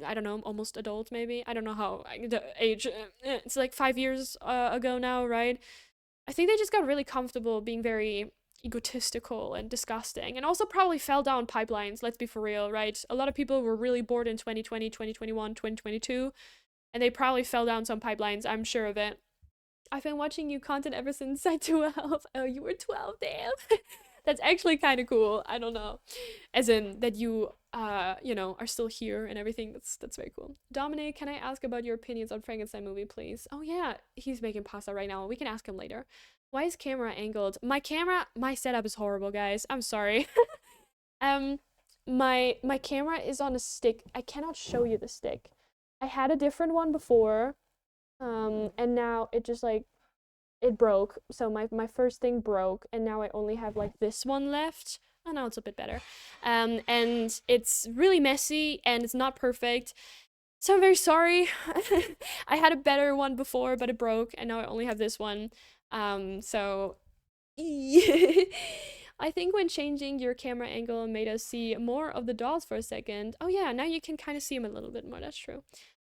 I don't know, almost adults maybe. I don't know how the age, it's like 5 years ago now, right? I think they just got really comfortable being very egotistical and disgusting and also probably fell down pipelines, let's be for real, right? A lot of people were really bored in 2020, 2021, 2022, and they probably fell down some pipelines, I'm sure of it. I've been watching you content ever since I 12. Oh, you were 12, damn. That's actually kind of cool. I don't know. As in that you are still here and everything. That's very cool. Dominic, can I ask about your opinions on Frankenstein movie, please? Oh yeah, he's making pasta right now. We can ask him later. Why is camera angled? My setup is horrible, guys. I'm sorry. um my camera is on a stick. I cannot show you the stick. I had a different one before. And now it just like it broke. So my first thing broke, and now I only have like this one left. Oh, now it's a bit better. And it's really messy and it's not perfect. So I'm very sorry. I had a better one before, but it broke, and now I only have this one. So I think when changing your camera angle made us see more of the dolls for a second. Oh yeah, now you can kind of see them a little bit more. That's true.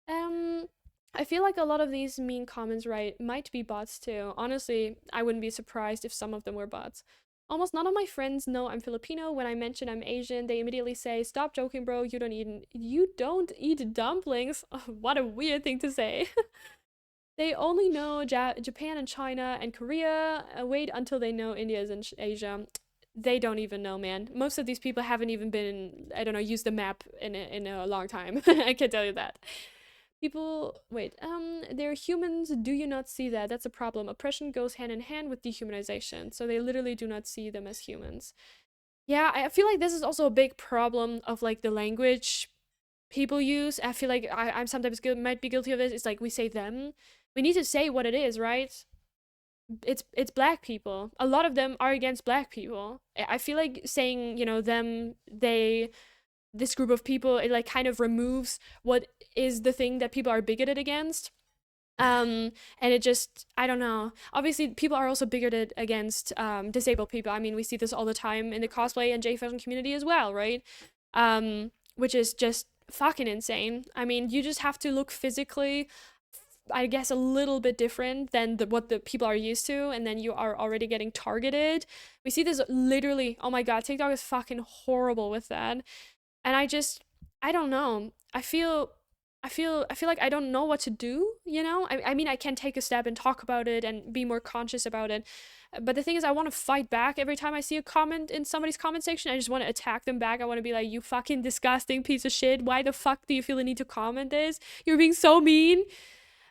Um, I feel like a lot of these mean comments, right, might be bots too. Honestly, I wouldn't be surprised if some of them were bots. Almost none of my friends know I'm Filipino. When I mention I'm Asian, they immediately say, "Stop joking, bro. You don't eat dumplings." Oh, what a weird thing to say. They only know Japan and China and Korea. Wait until they know India is in Asia. They don't even know, man. Most of these people haven't even been, I don't know, used the map in a long time. I can tell you that. People, wait, they're humans. Do you not see that? That's a problem. Oppression goes hand in hand with dehumanization. So they literally do not see them as humans. Yeah, I feel like this is also a big problem of like the language people use. I feel like I'm sometimes might be guilty of this. It's like we say them. We need to say what it is, right? It's black people. A lot of them are against black people. I feel like saying, them, they, this group of people, it like kind of removes what is the thing that people are bigoted against. And it just, I don't know. Obviously people are also bigoted against disabled people. I mean, we see this all the time in the cosplay and J-fashion community as well, right? Which is just fucking insane. I mean, you just have to look physically, I guess, a little bit different than what the people are used to, and then you are already getting targeted. We see this literally. Oh my god, TikTok is fucking horrible with that. And I don't know. I feel like I don't know what to do, you know? I mean, I can take a step and talk about it and be more conscious about it. But the thing is, I want to fight back every time I see a comment in somebody's comment section. I just want to attack them back. I want to be like, you fucking disgusting piece of shit. Why the fuck do you feel the need to comment this? You're being so mean.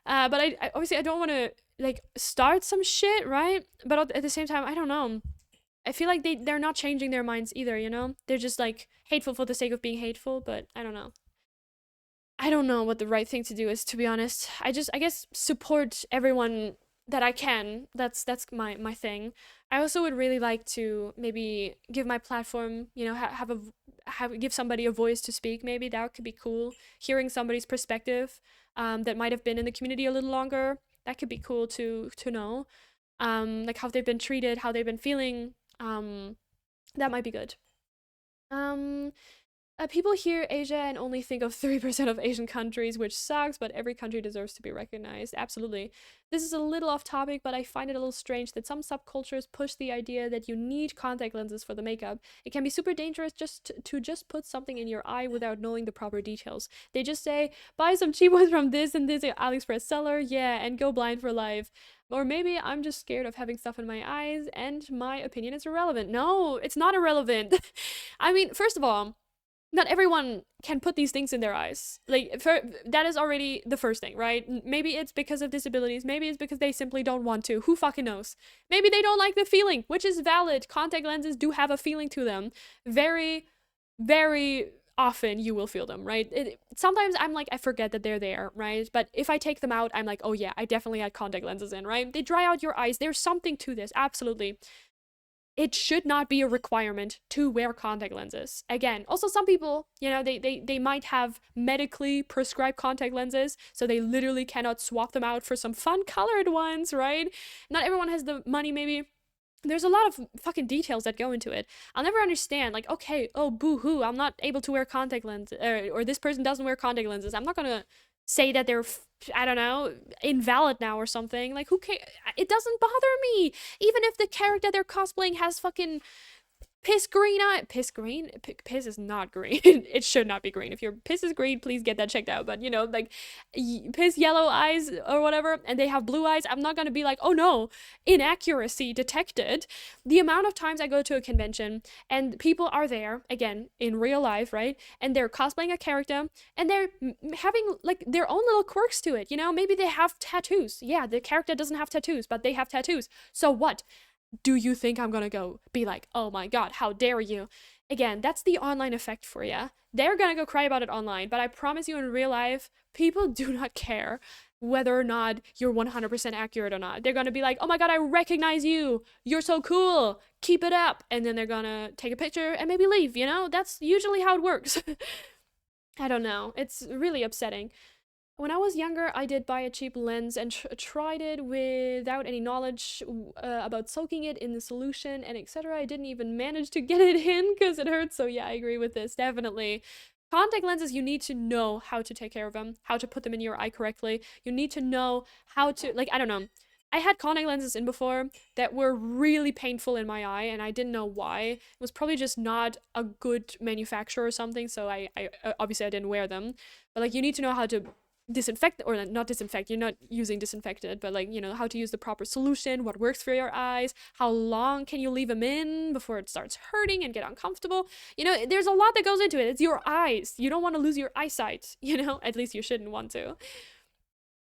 But I obviously I don't want to like start some shit, right? But at the same time, I don't know. I feel like they're not changing their minds either, you know? They're just like hateful for the sake of being hateful, but I don't know. I don't know what the right thing to do is, to be honest. I guess support everyone that I can. That's my thing. I also would really like to maybe give my platform, give somebody a voice to speak. Maybe that could be cool. Hearing somebody's perspective, that might have been in the community a little longer. That could be cool to know. Like how they've been treated, how they've been feeling. That might be good. Um, People hear Asia and only think of 3% of Asian countries, which sucks, but every country deserves to be recognized. Absolutely. This is a little off topic, but I find it a little strange that some subcultures push the idea that you need contact lenses for the makeup. It can be super dangerous to just put something in your eye without knowing the proper details. They just say, buy some cheap ones from this and this AliExpress seller, yeah, and go blind for life. Or maybe I'm just scared of having stuff in my eyes and my opinion is irrelevant. No, it's not irrelevant. I mean, first of all, not everyone can put these things in their eyes. That is already the first thing, right? Maybe it's because of disabilities. Maybe it's because they simply don't want to. Who fucking knows? Maybe they don't like the feeling, which is valid. Contact lenses do have a feeling to them. Very, very often you will feel them, right? Sometimes I'm like, I forget that they're there, right? But if I take them out, I'm like, oh yeah, I definitely had contact lenses in, right? They dry out your eyes. There's something to this, absolutely. It should not be a requirement to wear contact lenses. Again, also some people, they might have medically prescribed contact lenses, so they literally cannot swap them out for some fun colored ones, right? Not everyone has the money, maybe. There's a lot of fucking details that go into it. I'll never understand, like, okay, oh, boo-hoo, I'm not able to wear contact lenses, or this person doesn't wear contact lenses. I'm not gonna say that they're, I don't know, invalid now or something. Like, who cares? It doesn't bother me. Even if the character they're cosplaying has fucking piss green eye, piss green, piss is not green. It should not be green. If your piss is green, please get that checked out. But you know, like piss yellow eyes or whatever, and they have blue eyes, I'm not gonna be like, oh no, inaccuracy detected. The amount of times I go to a convention and people are there again in real life, right, and they're cosplaying a character and they're having like their own little quirks to it, you know, maybe they have tattoos. Yeah, the character doesn't have tattoos, but they have tattoos. So what? Do you think I'm gonna go be like, oh my god, how dare you? Again, that's the online effect for you. They're gonna go cry about it online, but I promise you in real life, people do not care whether or not you're 100% accurate or not. They're gonna be like, oh my god, I recognize you. You're so cool. Keep it up. And then they're gonna take a picture and maybe leave, you know? That's usually how it works. I don't know. It's really upsetting. When I was younger, I did buy a cheap lens and tried it without any knowledge about soaking it in the solution and etc. I didn't even manage to get it in because it hurts. So yeah, I agree with this, definitely. Contact lenses, you need to know how to take care of them, how to put them in your eye correctly. You need to know how to, like, I don't know. I had contact lenses in before that were really painful in my eye, and I didn't know why. It was probably just not a good manufacturer or something, so I obviously I didn't wear them. But like, you need to know how to disinfect, or not disinfect, you're not using disinfectant, but like, you know, how to use the proper solution, what works for your eyes, how long can you leave them in before it starts hurting and get uncomfortable. You know, there's a lot that goes into it. It's your eyes. You don't want to lose your eyesight, you know, at least you shouldn't want to.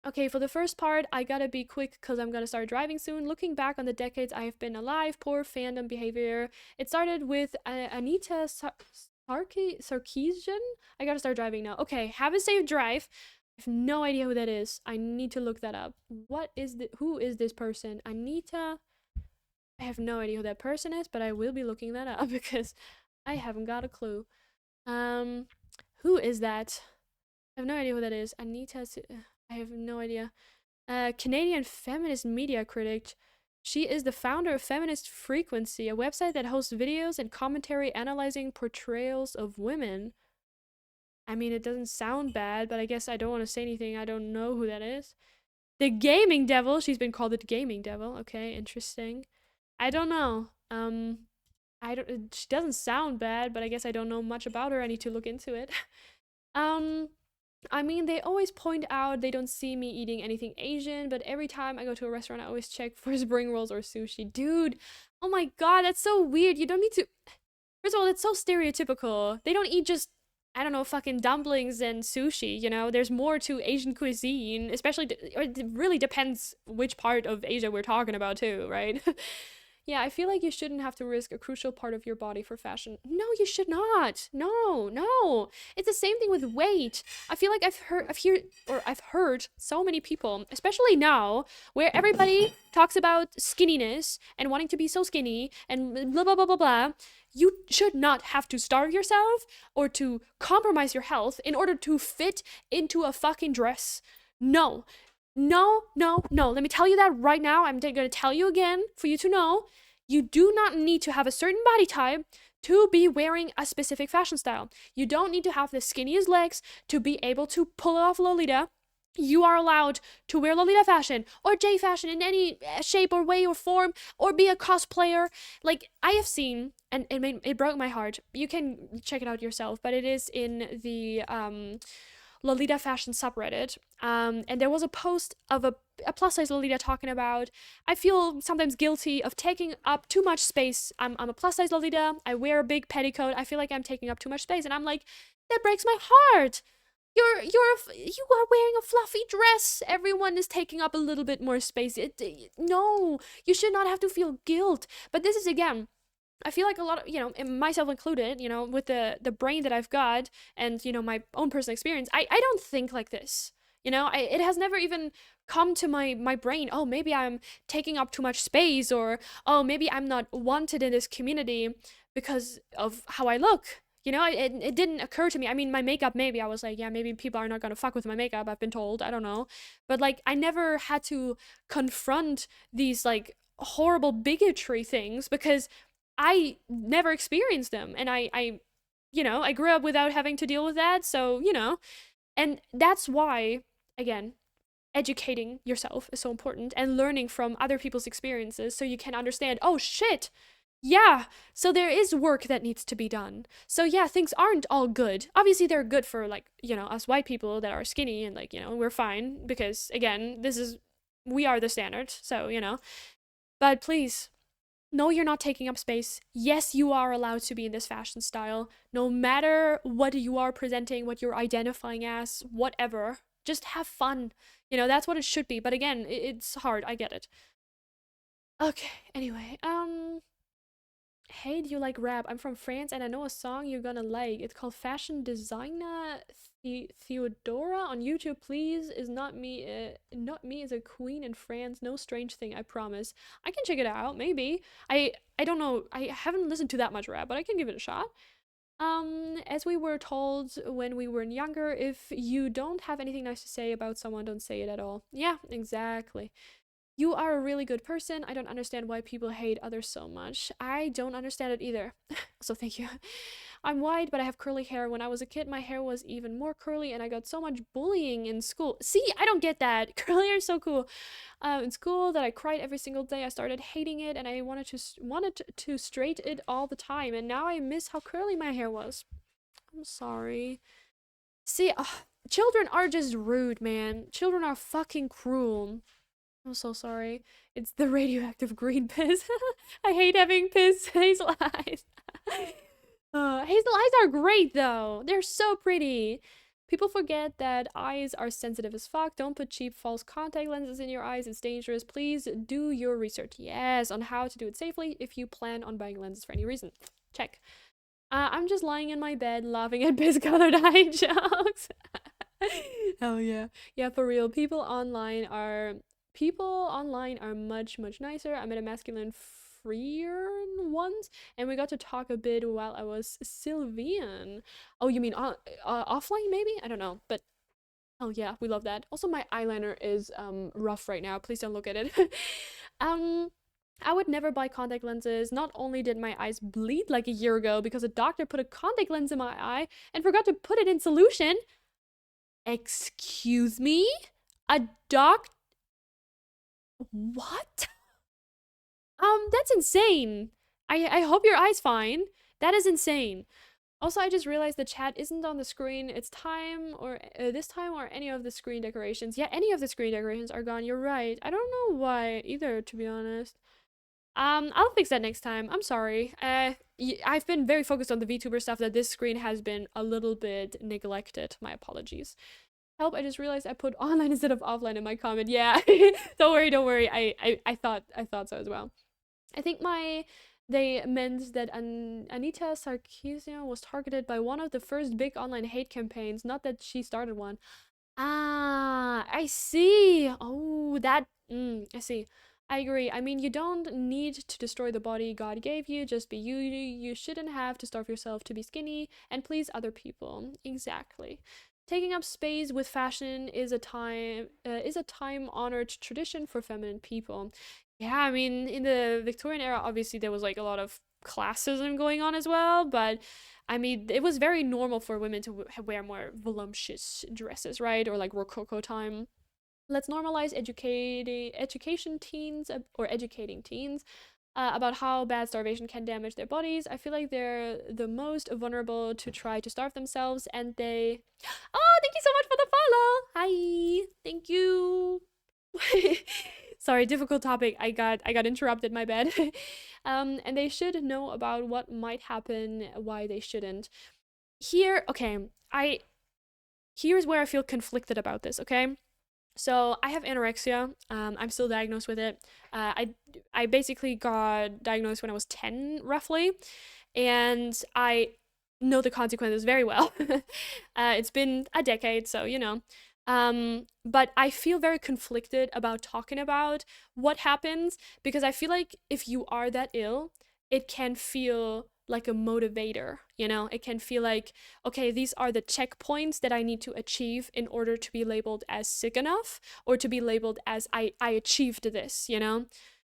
Okay, for the first part, I gotta be quick because I'm gonna start driving soon. Looking back on the decades I have been alive, poor fandom behavior. It started with Anita Sarkeesian. I gotta start driving now. Okay, have a safe drive. I have no idea who that is. I need to look that up. Who is this person? Anita. I have no idea who that person is, but I will be looking that up because I haven't got a clue. Um, who is that? I have no idea who that is. I have no idea. Canadian feminist media critic. She is the founder of Feminist Frequency, a website that hosts videos and commentary analyzing portrayals of women. I mean, it doesn't sound bad, but I guess I don't want to say anything. I don't know who that is. The Gaming Devil. She's been called the Gaming Devil. Okay, interesting. I don't know. I don't. She doesn't sound bad, but I guess I don't know much about her. I need to look into it. um, I mean, they always point out they don't see me eating anything Asian, but every time I go to a restaurant, I always check for spring rolls or sushi. Dude, oh my god, that's so weird. You don't need to. First of all, it's so stereotypical. They don't eat just, I don't know, fucking dumplings and sushi, you know? There's more to Asian cuisine, especially, it really depends which part of Asia we're talking about, too, right? Yeah, I feel like you shouldn't have to risk a crucial part of your body for fashion. No, you should not. No, no. It's the same thing with weight. I feel like I've heard so many people, especially now, where everybody talks about skinniness and wanting to be so skinny and blah blah blah blah blah. You should not have to starve yourself or to compromise your health in order to fit into a fucking dress. No, no, no, no. Let me tell you that right now. I'm going to tell you again for you to know. You do not need to have a certain body type to be wearing a specific fashion style. You don't need to have the skinniest legs to be able to pull off Lolita. You are allowed to wear Lolita fashion or J fashion in any shape or way or form, or be a cosplayer. Like, I have seen, and it broke my heart. You can check it out yourself, but it is in the Lolita fashion subreddit. And there was a post of a plus size Lolita talking about, I feel sometimes guilty of taking up too much space. I'm a plus size Lolita. I wear a big petticoat. I feel like I'm taking up too much space. And I'm like, that breaks my heart. You are wearing a fluffy dress. Everyone is taking up a little bit more space. No, you should not have to feel guilt. But this is, again, I feel like a lot of, you know, myself included, you know, with the brain that I've got and, you know, my own personal experience, I don't think like this. You know, it has never even come to my brain, oh, maybe I'm taking up too much space, or, oh, maybe I'm not wanted in this community because of how I look. You know, it didn't occur to me. I mean, my makeup, maybe I was like, yeah, maybe people are not gonna fuck with my makeup. I've been told. I don't know. But, like, I never had to confront these, like, horrible bigotry things because I never experienced them. And you know, I grew up without having to deal with that. So, you know, and that's why, again, educating yourself is so important and learning from other people's experiences so you can understand, oh shit, Yeah, so there is work that needs to be done. So yeah, things aren't all good. Obviously they're good for like, us white people that are skinny and like, we're fine because again, we are the standard. So, but please, no, you're not taking up space. Yes, you are allowed to be in this fashion style, no matter what you are presenting, what you're identifying as, whatever. Just have fun. That's what it should be. But again, it's hard. I get it. Okay, anyway, hey, do you like rap? I'm from France and I know a song you're gonna like. It's called Fashion Designer Theodora on YouTube. Please, is not me. Not me is a queen in France. No strange thing, I promise. I can check it out. Maybe. I don't know. I haven't listened to that much rap, but I can give it a shot. As we were told when we were younger, if you don't have anything nice to say about someone, don't say it at all. Yeah, exactly. You are a really good person. I don't understand why people hate others so much. I don't understand it either. So thank you. I'm white, but I have curly hair. When I was a kid, my hair was even more curly, and I got so much bullying in school. See, I don't get that. Curly hair is so cool. In school, that I cried every single day. I started hating it, and I wanted to straight it all the time. And now I miss how curly my hair was. I'm sorry. See, children are just rude, man. Children are fucking cruel. I'm so sorry. It's the radioactive green piss. I hate having piss hazel eyes. Hazel eyes are great though. They're so pretty. People forget that eyes are sensitive as fuck. Don't put cheap false contact lenses in your eyes. It's dangerous. Please do your research. Yes, on how to do it safely if you plan on buying lenses for any reason. Check. I'm just lying in my bed laughing at piss colored eye jokes. Hell yeah. Yeah, for real. People online are much nicer. I met a masculine freer once, and we got to talk a bit while I was Sylvian. Oh, you mean offline maybe? I don't know, but oh yeah, we love that. Also, my eyeliner is rough right now. Please don't look at it. um. I would never buy contact lenses. Not only did my eyes bleed like a year ago because a doctor put a contact lens in my eye and forgot to put it in solution. Excuse me? A doc What? That's insane. I hope your eye's fine. That is insane. Also, I just realized the chat isn't on the screen. It's time or this time or any of the screen decorations. Yeah, any of the screen decorations are gone. You're right. I don't know why either, to be honest. I'll fix that next time. I'm sorry. I've been very focused on the VTuber stuff that this screen has been a little bit neglected. My apologies. Help, I just realized I put online instead of offline in my comment. Yeah. Don't worry. I thought so as well. I think they meant that Anita Sarkeesian was targeted by one of the first big online hate campaigns, not that she started one. Ah, I see. Oh, I see. I agree. I mean, you don't need to destroy the body God gave you. Just be you. You shouldn't have to starve yourself to be skinny and please other people. Exactly. Taking up space with fashion is a time honored tradition for feminine people. Yeah, I mean, in the Victorian era, obviously there was like a lot of classism going on as well, but I mean, it was very normal for women to wear more voluptuous dresses, right? Or like Rococo time. Let's normalize educating teens about how bad starvation can damage their bodies. I feel like they're the most vulnerable to try to starve themselves, and they. Oh, thank you so much for the follow. Hi, thank you. Sorry, difficult topic. I got interrupted. My bad. And they should know about what might happen, why they shouldn't. Okay. I Here's where I feel conflicted about this. Okay. So I have anorexia. I'm still diagnosed with it. I basically got diagnosed when I was 10, roughly, and I know the consequences very well. It's been a decade, so you know. But I feel very conflicted about talking about what happens because I feel like if you are that ill, it can feel like a motivator, you know? It can feel like, okay, these are the checkpoints that I need to achieve in order to be labeled as sick enough or to be labeled as I achieved this, you know?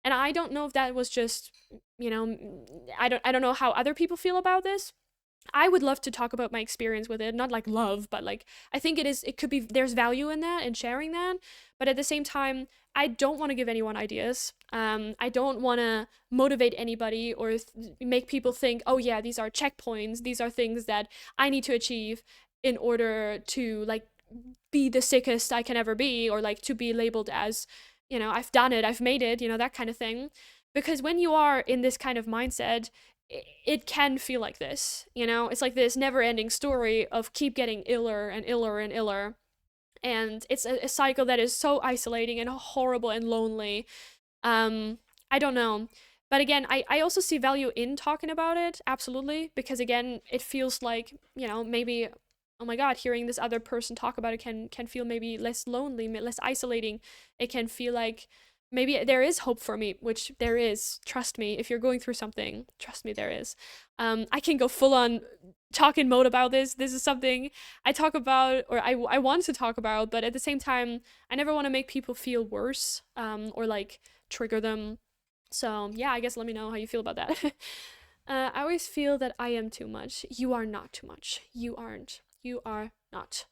And I don't know if that was just, I don't know how other people feel about this, I would love to talk about my experience with it, not like love, but like I think it could be there's value in that and sharing that, but at the same time, I don't want to give anyone ideas. I don't want to motivate anybody or make people think, oh yeah, these are checkpoints, these are things that I need to achieve in order to like be the sickest I can ever be, or like to be labeled as, I've done it, I've made it, that kind of thing. Because when you are in this kind of mindset, it can feel like this, It's like this never ending story of keep getting iller and iller and iller. And it's a cycle that is so isolating and horrible and lonely. I don't know. But again, I also see value in talking about it, absolutely, because again, it feels like, maybe, oh my god, hearing this other person talk about it can feel maybe less lonely, less isolating. It can feel like maybe there is hope for me, which there is. Trust me, if you're going through something, trust me, there is. I can go full on talking mode about this. This is something I talk about, or I want to talk about, but at the same time, I never want to make people feel worse, or like trigger them. So yeah, I guess let me know how you feel about that. I always feel that I am too much. You are not too much. You aren't. You are not.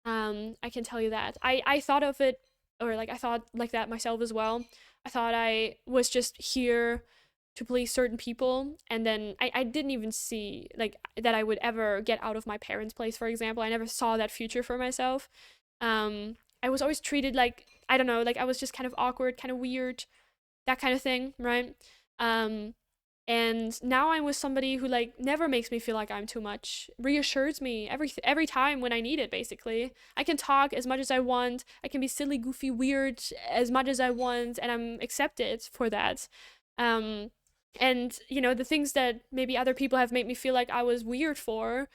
I can tell you that. I thought of it, or like I thought like that myself as well. I thought I was just here to please certain people, and then I didn't even see like that I would ever get out of my parents' place, for example. I never saw that future for myself. I was always treated like, I don't know, like I was just kind of awkward, kind of weird, that kind of thing, right? Um, and now I'm with somebody who like never makes me feel like I'm too much, reassures me every time when I need it. Basically, I can talk as much as I want. I can be silly, goofy, weird as much as I want, and I'm accepted for that. Um, and the things that maybe other people have made me feel like I was weird for,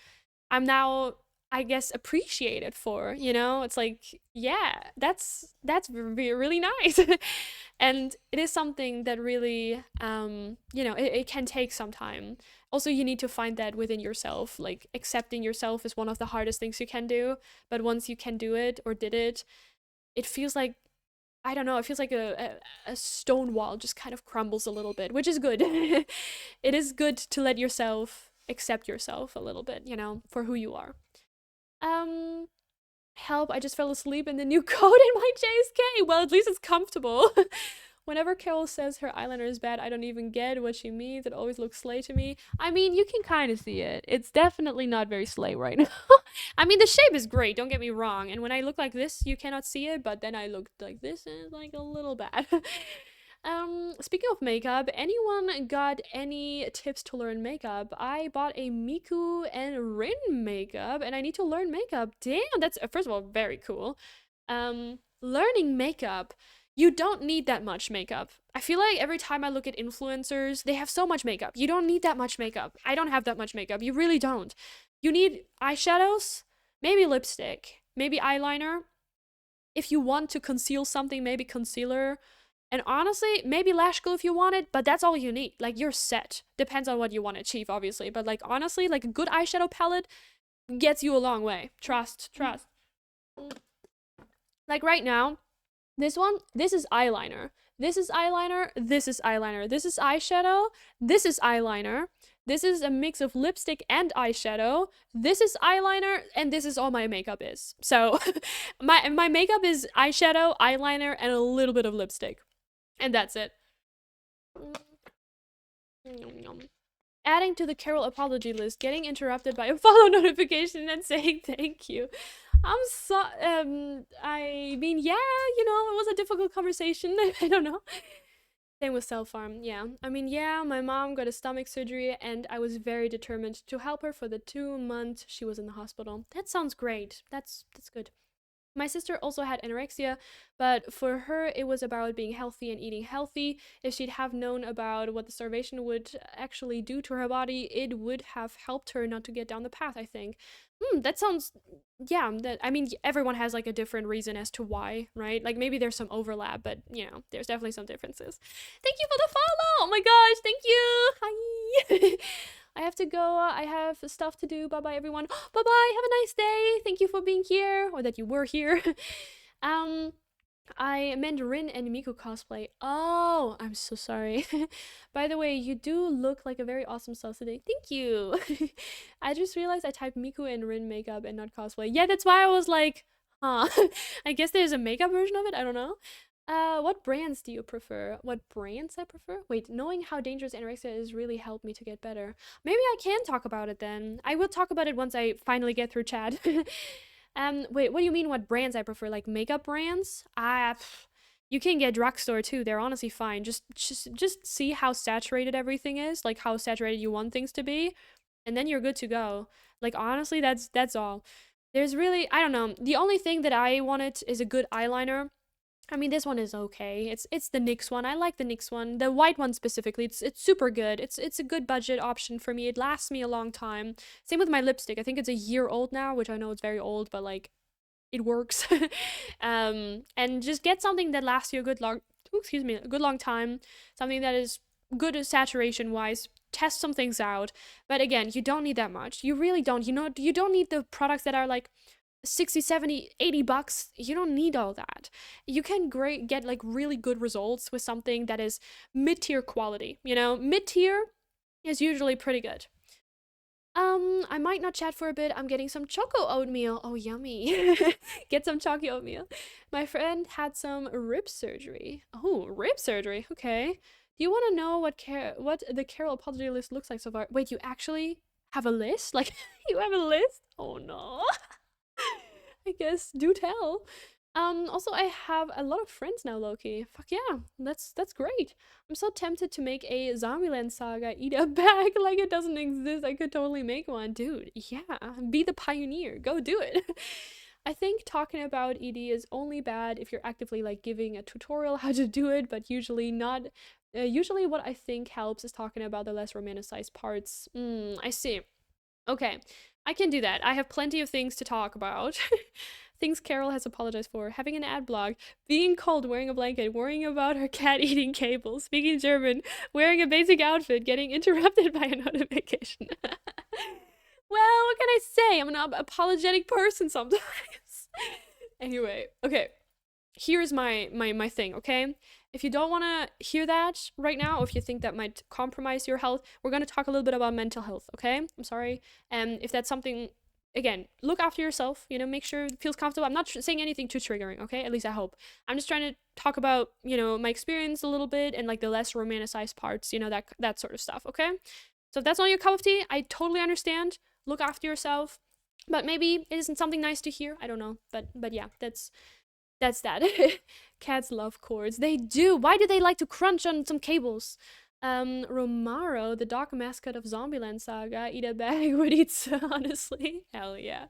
I'm now, I guess, appreciated for. It's like, yeah, that's really nice. And it is something that really, it can take some time. Also, you need to find that within yourself. Like accepting yourself is one of the hardest things you can do, but once you can do it or did it, it feels like, I don't know, it feels like a stone wall just kind of crumbles a little bit, which is good. It is good to let yourself accept yourself a little bit, for who you are. Um, Help, I just fell asleep in the new coat in my JSK. Well, at least it's comfortable. Whenever Carol says her eyeliner is bad, I don't even get what she means. It always looks slay to me. I mean, you can kind of see it. It's definitely not very slay right now. I mean, the shape is great, don't get me wrong. And when I look like this, you cannot see it, but then I look like this and it's like a little bad. Speaking of makeup, anyone got any tips to learn makeup? I bought a Miku and Rin makeup, and I need to learn makeup. Damn, that's first of all very cool. Learning makeup, you don't need that much makeup. I feel like every time I look at influencers, they have so much makeup. You don't need that much makeup. I don't have that much makeup. You really don't. You need eyeshadows, maybe lipstick, maybe eyeliner. If you want to conceal something, maybe concealer. And honestly, maybe lash glue if you want it, but that's all you need. Like, you're set. Depends on what you want to achieve, obviously. But, like, honestly, like, a good eyeshadow palette gets you a long way. Trust, trust. Like, right now, this one, this is eyeliner. This is eyeliner. This is eyeliner. This is eyeshadow. This is eyeliner. This is a mix of lipstick and eyeshadow. This is eyeliner, and this is all my makeup is. So, my makeup is eyeshadow, eyeliner, and a little bit of lipstick. And that's it. Adding to the Carol apology list, getting interrupted by a follow notification and saying thank you. I'm so, I mean, yeah, it was a difficult conversation. I don't know. Same with Self Farm, yeah. I mean, yeah, my mom got a stomach surgery and I was very determined to help her for the 2 months she was in the hospital. That sounds great. That's good. My sister also had anorexia, but for her, it was about being healthy and eating healthy. If she'd have known about what the starvation would actually do to her body, it would have helped her not to get down the path, I think. That sounds, yeah, I mean, everyone has like a different reason as to why, right? Like maybe there's some overlap, but there's definitely some differences. Thank you for the follow! Oh my gosh, thank you! Hi! I have to go. I have stuff to do. Bye bye, everyone. Bye bye. Have a nice day. Thank you for being here, or that you were here. um, I meant Rin and Miku cosplay. Oh, I'm so sorry. By the way, you do look like a very awesome sus today. Thank you. I just realized I typed Miku and Rin makeup and not cosplay. Yeah, that's why I was like, huh. I guess there's a makeup version of it. I don't know. What brands do you prefer? What brands I prefer? Wait, knowing how dangerous anorexia is really helped me to get better. Maybe I can talk about it then. I will talk about it once I finally get through chat. Wait, what do you mean what brands I prefer? Like makeup brands? You can get drugstore too. They're honestly fine. Just see how saturated everything is, like how saturated you want things to be, and then you're good to go. Like honestly, that's all. There's really, I don't know. The only thing that I wanted is a good eyeliner. I mean, this one is okay. It's the NYX one. I like the NYX one. The white one specifically. It's super good. It's a good budget option for me. It lasts me a long time. Same with my lipstick. I think it's a year old now, which I know it's very old, but like it works. And just get something that lasts you a good long, excuse me, a good long time. Something that is good saturation wise. Test some things out. But again, you don't need that much. You really don't. You don't need the products that are like 60, 70, 80 bucks. You don't need all that. You can get like really good results with something that is mid-tier quality. Mid-tier is usually pretty good. I might not chat for a bit. I'm getting some choco oatmeal. Oh, yummy. Get some chalky oatmeal. My friend had some rib surgery. Oh, rib surgery. Okay. Do you want to know what the Carol apology list looks like so far? Wait, you actually have a list? Like, you have a list? Oh no. I guess do tell. Also I have a lot of friends now, Loki. Fuck yeah, that's great. I'm so tempted to make a Zombieland saga eat a bag like it doesn't exist. I could totally make one. Dude, yeah. Be the pioneer. Go do it. I think talking about ED is only bad if you're actively like giving a tutorial how to do it, but usually not. Usually what I think helps is talking about the less romanticized parts. I see. Okay, I can do that. I have plenty of things to talk about. Things Carol has apologized for: having an ad blog, being cold, wearing a blanket, worrying about her cat eating cable, speaking German, wearing a basic outfit, getting interrupted by a notification. Well, what can I say? I'm an apologetic person sometimes. Anyway, okay. Here's my thing, okay? If you don't want to hear that right now, or if you think that might compromise your health, we're going to talk a little bit about mental health, okay? I'm sorry. And if that's something, again, look after yourself, make sure it feels comfortable. I'm not saying anything too triggering, okay? At least I hope. I'm just trying to talk about, my experience a little bit and like the less romanticized parts, that sort of stuff, okay? So if that's not your cup of tea, I totally understand. Look after yourself. But maybe it isn't something nice to hear. I don't know. But yeah, that's that. Cats love cords. They do. Why do they like to crunch on some cables? Romaro, the dog mascot of Zombieland Saga, eat a bag would eat, honestly. Hell yeah.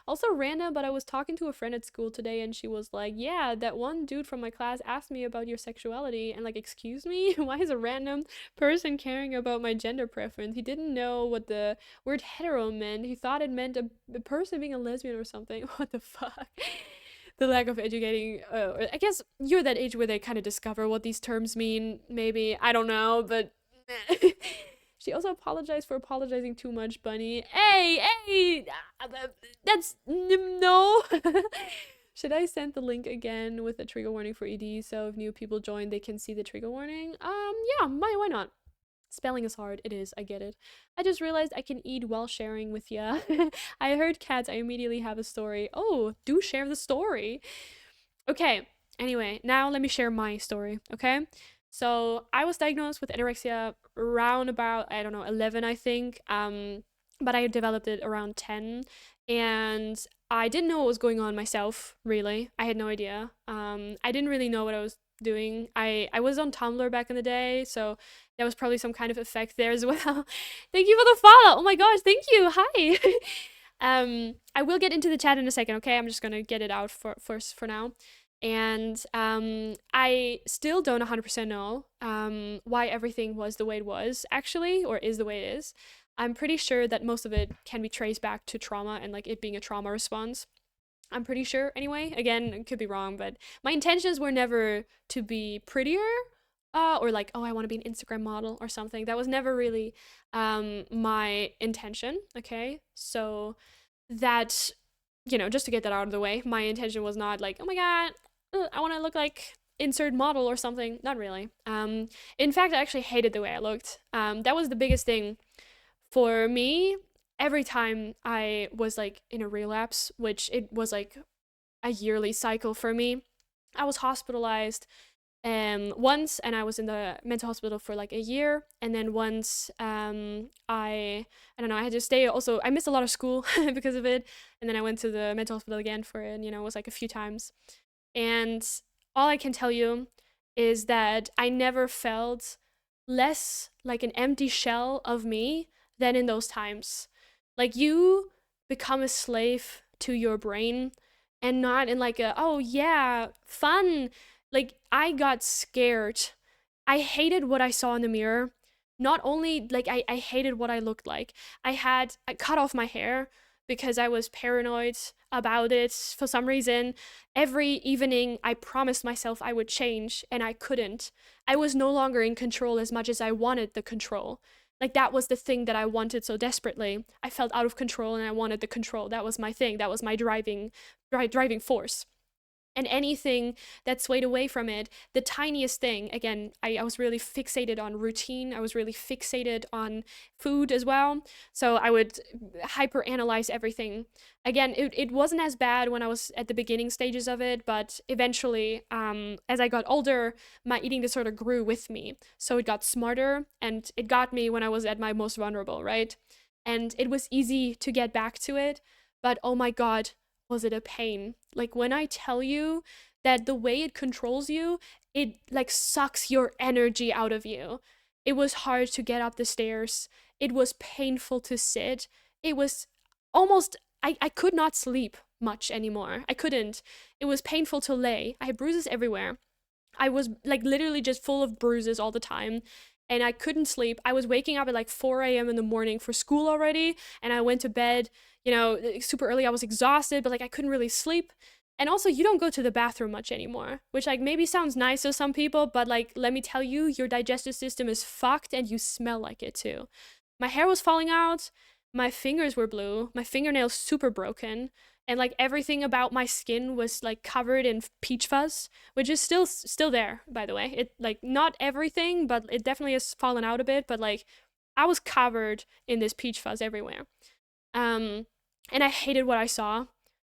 Also random, but I was talking to a friend at school today and she was like, yeah, that one dude from my class asked me about your sexuality, and like, excuse me? Why is a random person caring about my gender preference? He didn't know what the word hetero meant. He thought it meant a person being a lesbian or something. What the fuck? The lack of educating. I guess you're that age where they kind of discover what these terms mean. Maybe, I don't know, but she also apologized for apologizing too much, Bunny. Hey, that's no. Should I send the link again with a trigger warning for ED so if new people join they can see the trigger warning? Yeah, why not? Spelling is hard. It is. I get it. I just realized I can eat while sharing with ya. I heard cats. I immediately have a story. Oh, do share the story. Okay. Anyway, now let me share my story. Okay. So I was diagnosed with anorexia around about, I don't know, 11, I think. But I developed it around 10, and I didn't know what was going on myself. Really, I had no idea. I didn't really know what I was doing. I was on Tumblr back in the day, so there was probably some kind of effect there as well. Thank you for the follow. Oh my gosh, thank you. Hi. I will get into the chat in a second, okay? I'm just gonna get it out for now. And I still don't 100% know why everything was the way it was, actually, or is the way it is. I'm pretty sure that most of it can be traced back to trauma and like it being a trauma response. I'm pretty sure, anyway. Again, I could be wrong, but my intentions were never to be prettier, or like, oh, I want to be an Instagram model or something. That was never really my intention, okay? So that, just to get that out of the way, my intention was not like, oh my god, I want to look like insert model or something. Not really. In fact, I actually hated the way I looked. That was the biggest thing for me. Every time I was like in a relapse, which it was like a yearly cycle for me, I was hospitalized once, and I was in the mental hospital for like a year, and then once I don't know, I had to stay. Also, I missed a lot of school because of it, and then I went to the mental hospital again for it, and it was like a few times. And all I can tell you is that I never felt less like an empty shell of me than in those times. Like, you become a slave to your brain, and not in like a, oh yeah, fun. Like, I got scared. I hated what I saw in the mirror. Not only like I hated what I looked like. I cut off my hair because I was paranoid about it for some reason. Every evening I promised myself I would change, and I couldn't. I was no longer in control as much as I wanted the control. Like, that was the thing that I wanted so desperately. I felt out of control and I wanted the control. That was my thing. That was my driving force. And anything that swayed away from it, the tiniest thing, again, I was really fixated on routine. I was really fixated on food as well. So I would hyper analyze everything. Again, it wasn't as bad when I was at the beginning stages of it, but eventually, as I got older, my eating disorder grew with me. So it got smarter, and it got me when I was at my most vulnerable, right? And it was easy to get back to it, but oh my God, was it a pain. Like, when I tell you that the way it controls you, it like sucks your energy out of you. It was hard to get up the stairs. It was painful to sit. It was almost, I could not sleep much anymore. I couldn't. It was painful to lay. I had bruises everywhere. I was like literally just full of bruises all the time. And I couldn't sleep. I was waking up at like 4 a.m. in the morning for school already. And I went to bed, super early. I was exhausted, but like I couldn't really sleep. And also, you don't go to the bathroom much anymore, which like maybe sounds nice to some people, but like, let me tell you, your digestive system is fucked and you smell like it too. My hair was falling out. My fingers were blue. My fingernails super broken. And like everything about my skin was like covered in peach fuzz, which is still there, by the way. It like not everything, but it definitely has fallen out a bit, but like I was covered in this peach fuzz everywhere. Um and I hated what I saw.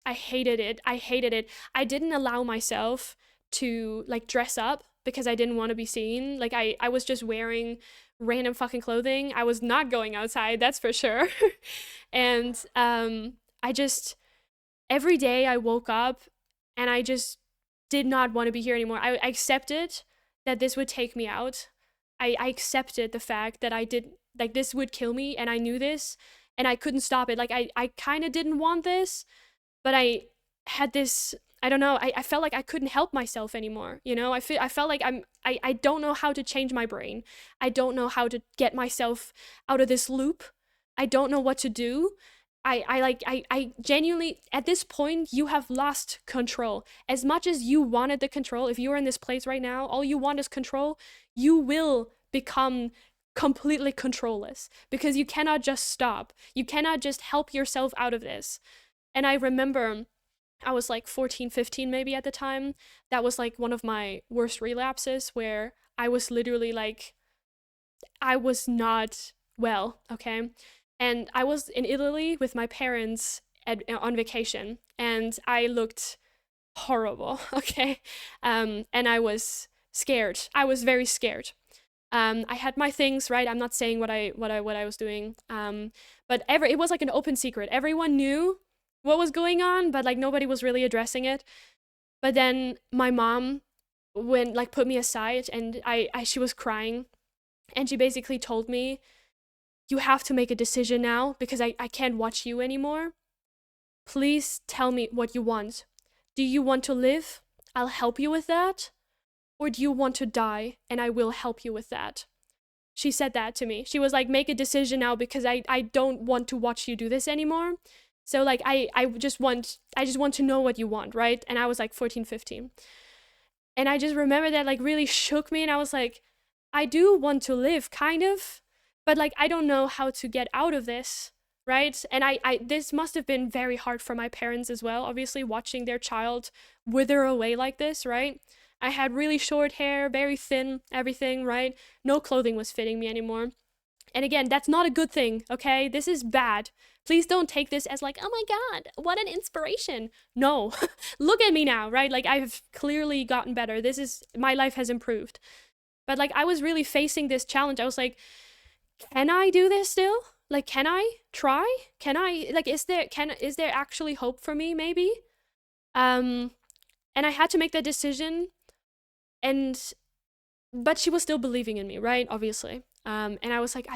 I hated it. I hated it. I didn't allow myself to like dress up because I didn't want to be seen. Like, I was just wearing random fucking clothing. I was not going outside, that's for sure. And I just every day I woke up and I just did not want to be here anymore. I accepted that this would take me out. I accepted the fact that I did, like, this would kill me, and I knew this, and I couldn't stop it. Like, I kind of didn't want this, but I had this, I don't know, I felt like I couldn't help myself anymore. I felt like I don't know how to change my brain. I don't know how to get myself out of this loop. I don't know what to do. I genuinely, at this point, you have lost control. As much as you wanted the control, if you're in this place right now, all you want is control, you will become completely controlless because you cannot just stop. You cannot just help yourself out of this. And I remember I was like 14, 15 maybe at the time. That was like one of my worst relapses where I was literally like, I was not well, okay? And I was in Italy with my parents on vacation, and I looked horrible, okay? And I was scared. I was very scared. I had my things, right? I'm not saying what I was doing. But it was like an open secret. Everyone knew what was going on, but like nobody was really addressing it. But then my mom put me aside, and she was crying, and she basically told me, you have to make a decision now because I can't watch you anymore. Please tell me what you want. Do you want to live? I'll help you with that. Or do you want to die? And I will help you with that. She said that to me. She was like, make a decision now because I don't want to watch you do this anymore. So like I just want to know what you want, right? And I was like 14, 15. And I just remember that like really shook me, and I was like, I do want to live, kind of, but like I don't know how to get out of this. right? And I this must have been very hard for my parents as well, obviously watching their child wither away like this, right? I had really short hair, very thin, everything, right? No clothing was fitting me anymore. And again, that's not a good thing, okay? This is bad. Please don't take this as like, oh my god, what an inspiration. No. Look at me now, right? Like I've clearly gotten better. This is my life has improved. But like I was really facing this challenge. I was like, can I do this still? Like can I try? Can I like is there actually hope for me maybe? Um and I had to make that decision, and but she was still believing in me, right? Obviously. And I was like,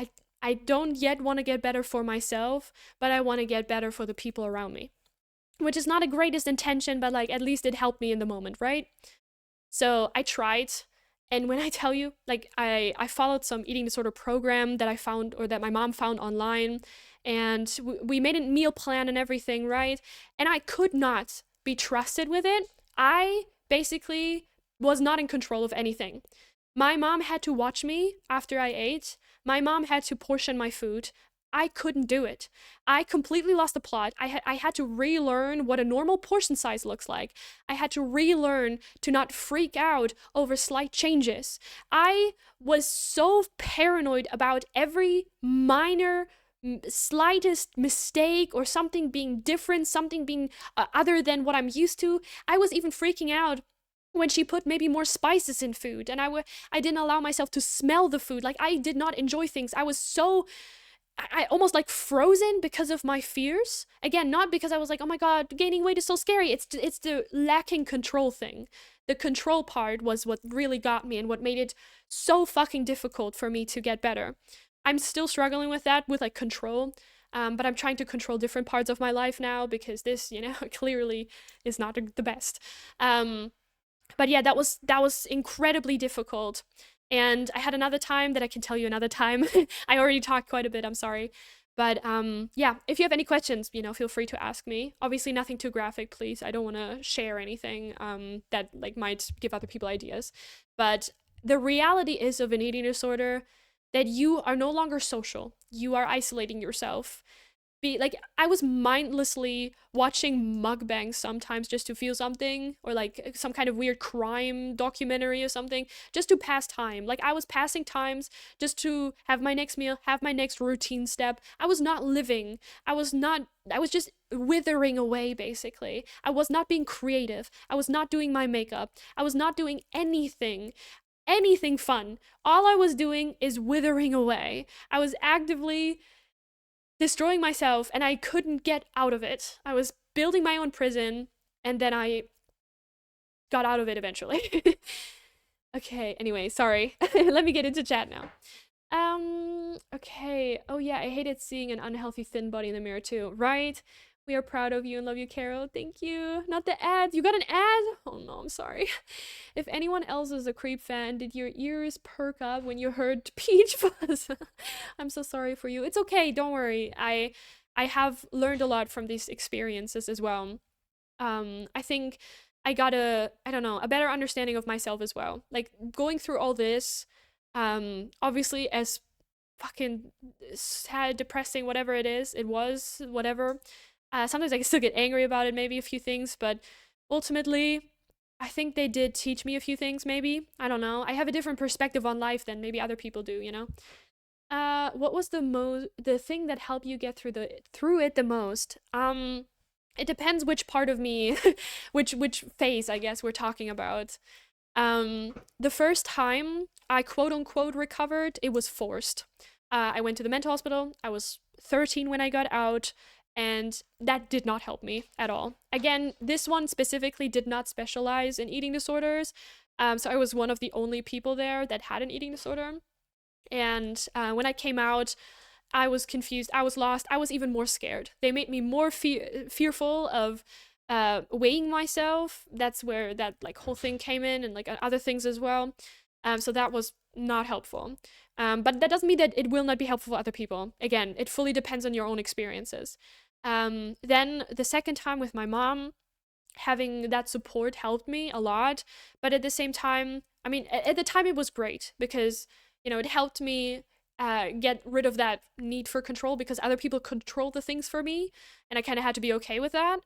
I don't yet want to get better for myself, but I want to get better for the people around me. Which is not a greatest intention, but like at least it helped me in the moment, right? So I tried. And when I tell you, like I followed some eating disorder program that I found or that my mom found online, and we made a meal plan and everything, right? And I could not be trusted with it. I basically was not in control of anything. My mom had to watch me after I ate. My mom had to portion my food. I couldn't do it. I completely lost the plot. I had to relearn what a normal portion size looks like. I had to relearn to not freak out over slight changes. I was so paranoid about every minor slightest mistake or something being different, something being other than what I'm used to. I was even freaking out when she put maybe more spices in food, and I didn't allow myself to smell the food. Like I did not enjoy things. I was so I almost like frozen because of my fears. Again, not because I was like, oh my god, gaining weight is so scary. It's the lacking control thing. The control part was what really got me and what made it so fucking difficult for me to get better. I'm still struggling with that, with like control. But I'm trying to control different parts of my life now because this, clearly is not the best. But yeah, that was incredibly difficult. And I had another time that I can tell you another time. I already talked quite a bit, I'm sorry. But yeah, if you have any questions, feel free to ask me. Obviously nothing too graphic, please. I don't want to share anything that like might give other people ideas. But the reality is of an eating disorder that you are no longer social. You are isolating yourself. I was mindlessly watching mukbangs sometimes just to feel something, or like some kind of weird crime documentary or something, just to pass time. Like I was passing times just to have my next meal, have my next routine step. I was not living. I was just withering away basically. I was not being creative. I was not doing my makeup. I was not doing anything fun. All I was doing is withering away. I was actively destroying myself, and I couldn't get out of it. I was building my own prison, and then I got out of it eventually. Okay, anyway, sorry. Let me get into chat now. Okay. Oh yeah, I hated seeing an unhealthy thin body in the mirror too, right? We are proud of you and love you, Carol. Thank you. Not the ads. You got an ad? Oh no, I'm sorry. If anyone else is a Creep fan, did your ears perk up when you heard Peach Fuzz? I'm so sorry for you. It's okay, don't worry. I have learned a lot from these experiences as well. I think I got I don't know, a better understanding of myself as well. Like going through all this, obviously as fucking sad, depressing, whatever it was, whatever. Sometimes I can still get angry about it, maybe a few things, but ultimately, I think they did teach me a few things, maybe. I don't know. I have a different perspective on life than maybe other people do, you know? What was the thing that helped you get through it the most? It depends which part of me, which phase, I guess, we're talking about. The first time I quote unquote recovered, it was forced. I went to the mental hospital. I was 13 when I got out, and that did not help me at all. Again, this one specifically did not specialize in eating disorders, so I was one of the only people there that had an eating disorder. And when I came out, I was confused. I was lost. I was even more scared. They made me more fearful of weighing myself. That's where that like whole thing came in, and like other things as well. So that was not helpful. But that doesn't mean that it will not be helpful for other people. Again, it fully depends on your own experiences. Then the second time with my mom, having that support helped me a lot. But at the same time, I mean, at the time it was great because, it helped me get rid of that need for control because other people control the things for me, and I kind of had to be okay with that.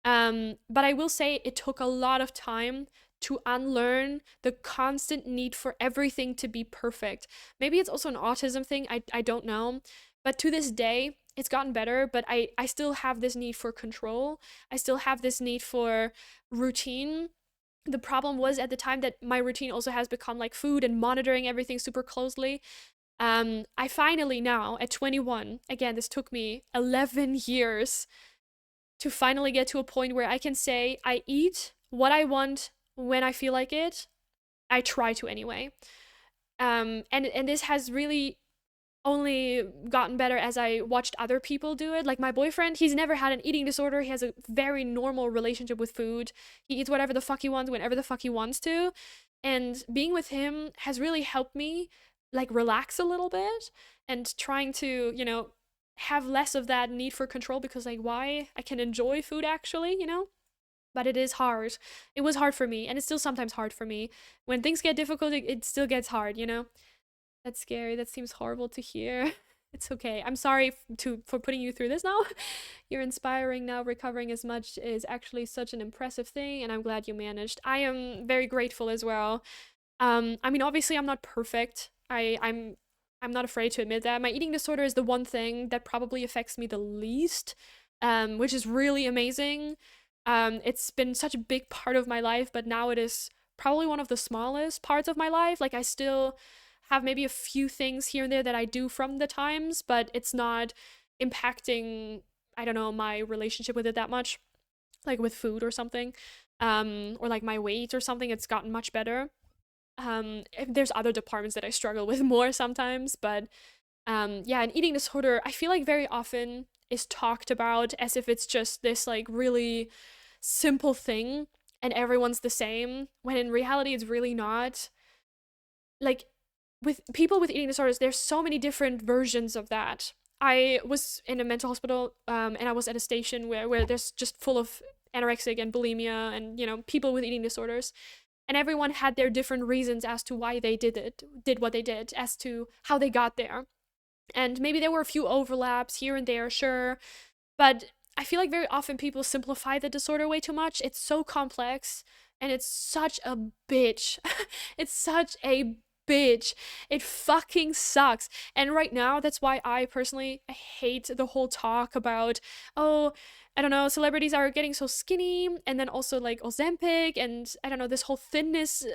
But I will say it took a lot of time to unlearn the constant need for everything to be perfect. Maybe it's also an autism thing, I don't know. But to this day, it's gotten better, but I still have this need for control. I still have this need for routine. The problem was at the time that my routine also has become like food and monitoring everything super closely. I finally now at 21, again, this took me 11 years to finally get to a point where I can say I eat what I want when I feel like it. I try to anyway. And this has really only gotten better as I watched other people do it. Like my boyfriend, he's never had an eating disorder. He has a very normal relationship with food. He eats whatever the fuck he wants whenever the fuck he wants to. And being with him has really helped me like relax a little bit and trying to, have less of that need for control because like why I can enjoy food actually. But it is hard. It was hard for me and it's still sometimes hard for me. When things get difficult, it still gets hard. That's scary. That seems horrible to hear. It's okay. I'm sorry for putting you through this now. You're inspiring now. Recovering as much is actually such an impressive thing, and I'm glad you managed. I am very grateful as well. I mean, obviously, I'm not perfect. I'm not afraid to admit that. My eating disorder is the one thing that probably affects me the least, which is really amazing. It's been such a big part of my life, but now it is probably one of the smallest parts of my life. Like, I still have maybe a few things here and there that I do from the times, but it's not impacting, I don't know, my relationship with it that much, like with food or something, or like my weight or something. It's gotten much better. There's other departments that I struggle with more sometimes, but yeah, an eating disorder, I feel like very often is talked about as if it's just this like really simple thing and everyone's the same, when in reality it's really not. Like with people with eating disorders, there's so many different versions of that. I was in a mental hospital, and I was at a station where there's just full of anorexic and bulimia and people with eating disorders, and everyone had their different reasons as to why they did what they did, as to how they got there. And maybe there were a few overlaps here and there, sure, but I feel like very often people simplify the disorder way too much. It's so complex and it's such a bitch. It's such a bitch. It fucking sucks. And right now, that's why I personally hate the whole talk about, oh, I don't know, celebrities are getting so skinny, and then also like Ozempic, and I don't know, this whole thinness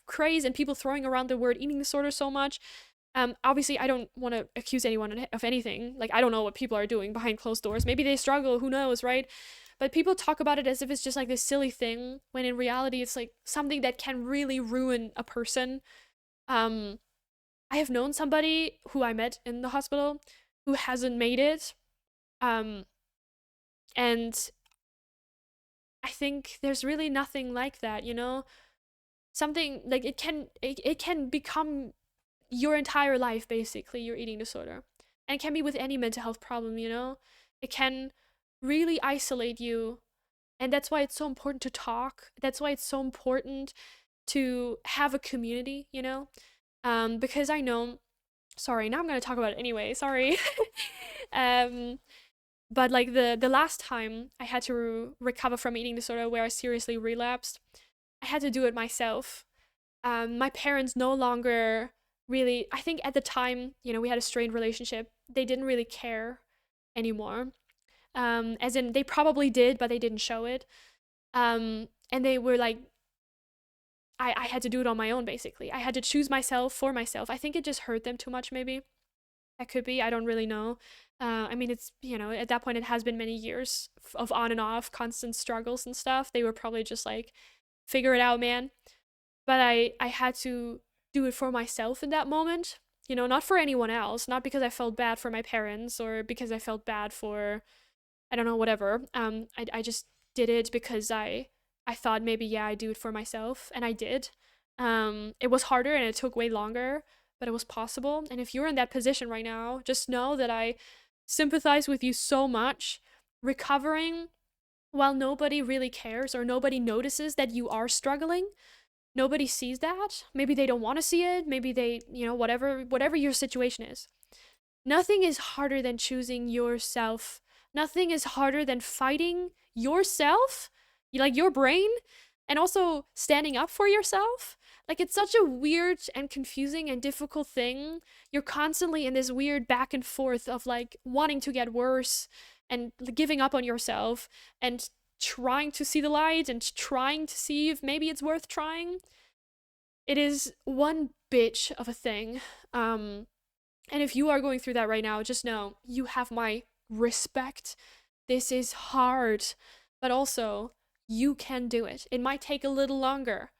craze, and people throwing around the word eating disorder so much. Obviously, I don't want to accuse anyone of anything. Like, I don't know what people are doing behind closed doors. Maybe they struggle, who knows, right? But people talk about it as if it's just like this silly thing, when in reality, it's like something that can really ruin a person. Um, I have known somebody who I met in the hospital who hasn't made it. Um, and I think there's really nothing like that. Something like it can become your entire life, basically, your eating disorder. And it can be with any mental health problem. It can really isolate you. And that's why it's so important to talk. That's why it's so important to have a community. Because I know, sorry, now I'm going to talk about it anyway, sorry. um, but like the last time I had to recover from eating disorder where I seriously relapsed, I had to do it myself. My parents no longer really, I think at the time, we had a strained relationship. They didn't really care anymore. As in, they probably did, but they didn't show it. And they were like, I had to do it on my own, basically. I had to choose myself for myself. I think it just hurt them too much, maybe. That could be. I don't really know. I mean, at that point, it has been many years of on and off, constant struggles and stuff. They were probably just like, figure it out, man. But I had to do it for myself in that moment. Not for anyone else. Not because I felt bad for my parents or because I felt bad for, I don't know, whatever. I just did it because I thought maybe, yeah, I do it for myself, and I did. It was harder and it took way longer, but it was possible. And if you're in that position right now, just know that I sympathize with you so much. Recovering while nobody really cares or nobody notices that you are struggling. Nobody sees that. Maybe they don't want to see it. Maybe they, whatever your situation is. Nothing is harder than choosing yourself. Nothing is harder than fighting yourself, like your brain, and also standing up for yourself. Like, it's such a weird and confusing and difficult thing. You're constantly in this weird back and forth of like wanting to get worse and giving up on yourself and trying to see the light and trying to see if maybe it's worth trying. It is one bitch of a thing. And if you are going through that right now, just know you have my respect. This is hard, but also you can do it. It might take a little longer,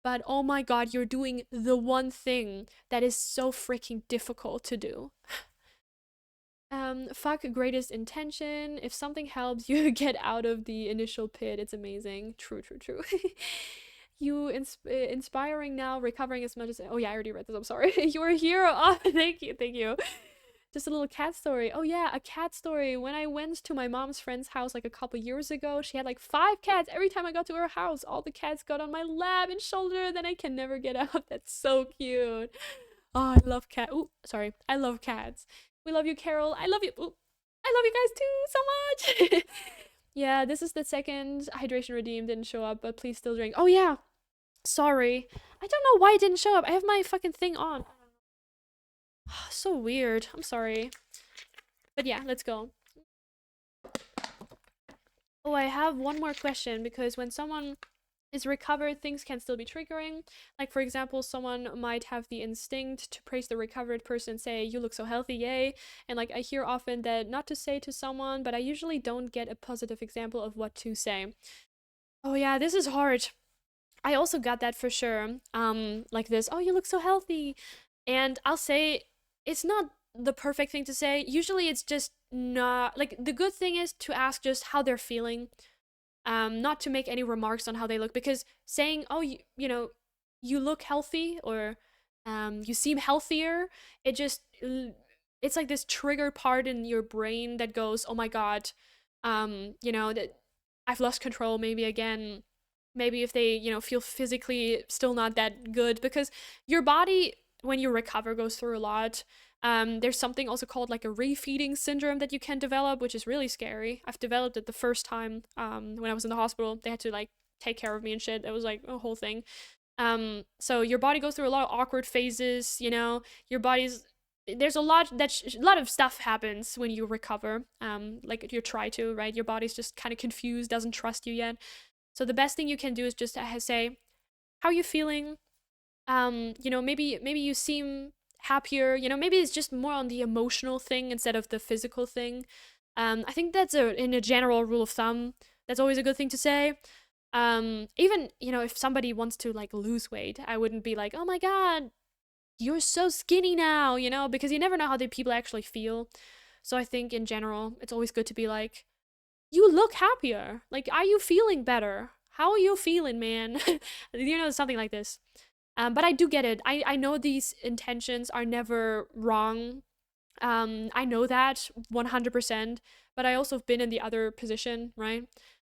but oh my god, you're doing the one thing that is so freaking difficult to do. Fuck greatest intention. If something helps you get out of the initial pit, it's amazing. True, true, true. Inspiring now, recovering as much as. Oh yeah, I already read this. I'm sorry. You were a hero. Oh, thank you, thank you. Just a little cat story. Oh yeah, a cat story. When I went to my mom's friend's house like a couple years ago, she had like 5 cats. Every time I got to her house, all the cats got on my lap and shoulder. Then I can never get out. That's so cute. Oh, I love cat. Ooh, sorry. I love cats. We love you, Carol. I love you. Ooh, I love you guys too so much. Yeah, this is the second hydration redeem. Didn't show up, but please still drink. Oh yeah. Sorry. I don't know why it didn't show up. I have my fucking thing on. So weird. I'm sorry. But yeah, let's go. Oh, I have one more question because when someone is recovered, things can still be triggering. Like, for example, someone might have the instinct to praise the recovered person and say, "You look so healthy, yay." And like, I hear often that not to say to someone, but I usually don't get a positive example of what to say. Oh, yeah, this is hard. I also got that for sure. Like this, "Oh, you look so healthy." And I'll say it's not the perfect thing to say. Usually it's just not like the good thing is to ask just how they're feeling, not to make any remarks on how they look because saying, "Oh, you know, you look healthy," or "you seem healthier," it just it's like this trigger part in your brain that goes, "Oh my god, that I've lost control maybe again." Maybe if they, feel physically still not that good because your body when you recover goes through a lot. There's something also called like a refeeding syndrome that you can develop, which is really scary. I've developed it the first time when I was in the hospital. They had to like take care of me and shit. It was like a whole thing. So your body goes through a lot of awkward phases. Your body's there's a lot of stuff happens when you recover. Like you try to, right? Your body's just kind of confused, doesn't trust you yet. So the best thing you can do is just say, "How are you feeling? Maybe you seem happier. Maybe it's just more on the emotional thing instead of the physical thing." I think that's in a general rule of thumb. That's always a good thing to say. Even if somebody wants to like lose weight, I wouldn't be like, "Oh my god, you're so skinny now," because you never know how the people actually feel. So I think in general, it's always good to be like, "You look happier. Like, are you feeling better? How are you feeling, man?" Something like this. But I do get it. I know these intentions are never wrong. I know that 100%, but I also have been in the other position, right?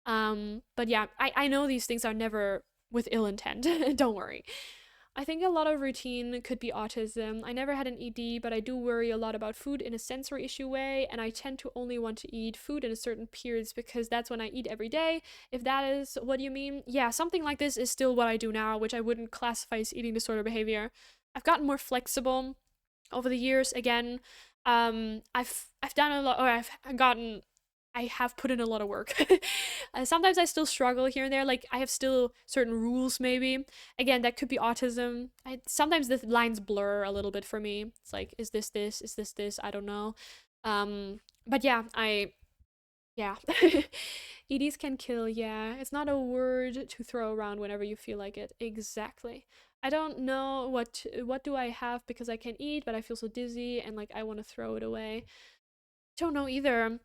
But yeah, I know these things are never with ill intent. Don't worry. I think a lot of routine could be autism. I never had an ED, but I do worry a lot about food in a sensory issue way, and I tend to only want to eat food in a certain periods because that's when I eat every day. If that is what you mean, yeah, something like this is still what I do now, which I wouldn't classify as eating disorder behavior. I've gotten more flexible over the years. Again, I've done a lot, or I have put in a lot of work. Sometimes I still struggle here and there. Like I have still certain rules, maybe. Again, that could be autism. Sometimes the lines blur a little bit for me. It's like, is this this? Is this this? I don't know. But yeah, yeah. EDs can kill. Yeah, it's not a word to throw around whenever you feel like it. Exactly. I don't know what do I have because I can eat, but I feel so dizzy and like I want to throw it away. Don't know either.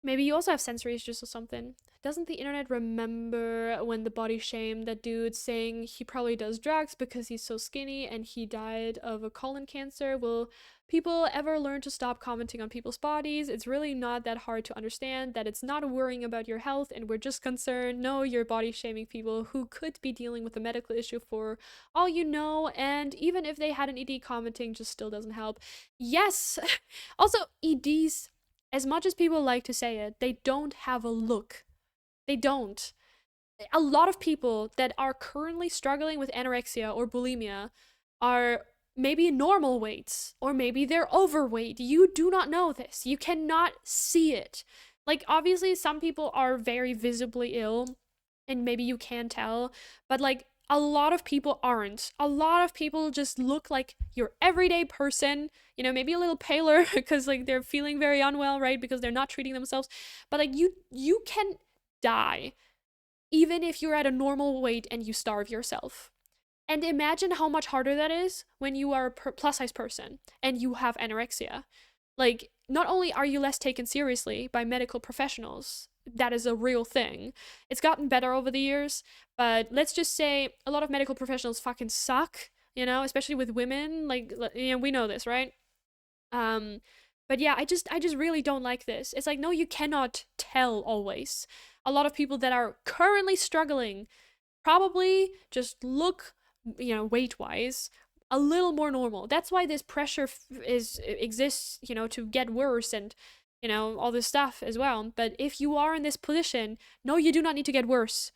Maybe you also have sensory issues or something. Doesn't the internet remember when the body shamed that dude saying he probably does drugs because he's so skinny and he died of a colon cancer? Will people ever learn to stop commenting on people's bodies? It's really not that hard to understand that it's not worrying about your health and we're just concerned. No, you're body shaming people who could be dealing with a medical issue for all you know, and even if they had an ED, commenting just still doesn't help. Yes. Also, EDs, as much as people like to say it, they don't have a look. They don't. A lot of people that are currently struggling with anorexia or bulimia are maybe normal weights, or maybe they're overweight. You do not know this. You cannot see it. Like, obviously, some people are very visibly ill, and maybe you can tell, but like, a lot of people aren't. A lot of people just look like your everyday person, maybe a little paler because like they're feeling very unwell, right? Because they're not treating themselves. But like you can die even if you're at a normal weight and you starve yourself. And imagine how much harder that is when you are a plus size person and you have anorexia. Like, not only are you less taken seriously by medical professionals, that is a real thing. It's gotten better over the years, but let's just say a lot of medical professionals fucking suck, especially with women. Like, we know this, right? Um, but yeah, I just really don't like this. It's like, no, you cannot tell always. A lot of people that are currently struggling probably just look, weight wise, a little more normal. That's why this pressure exists, to get worse and all this stuff as well. But if you are in this position, no, you do not need to get worse.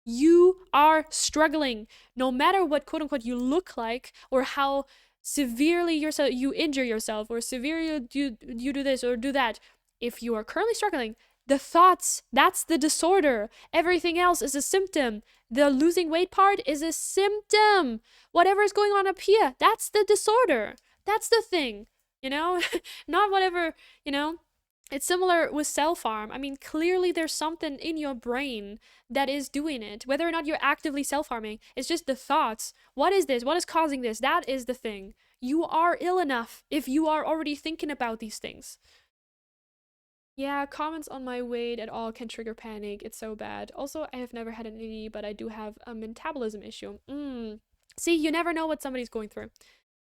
You are struggling, no matter what quote unquote you look like or how severely you injure yourself or severely you do this or do that. If you are currently struggling, the thoughts, that's the disorder. Everything else is a symptom. The losing weight part is a symptom. Whatever is going on up here, that's the disorder. That's the thing, you know? Not whatever, you know? It's similar with self harm. I mean, clearly there's something in your brain that is doing it. Whether or not you're actively self harming, it's just the thoughts. What is this? What is causing this? That is the thing. You are ill enough if you are already thinking about these things. Yeah, comments on my weight at all can trigger panic. It's so bad. Also, I have never had an ED, but I do have a metabolism issue. See, you never know what somebody's going through.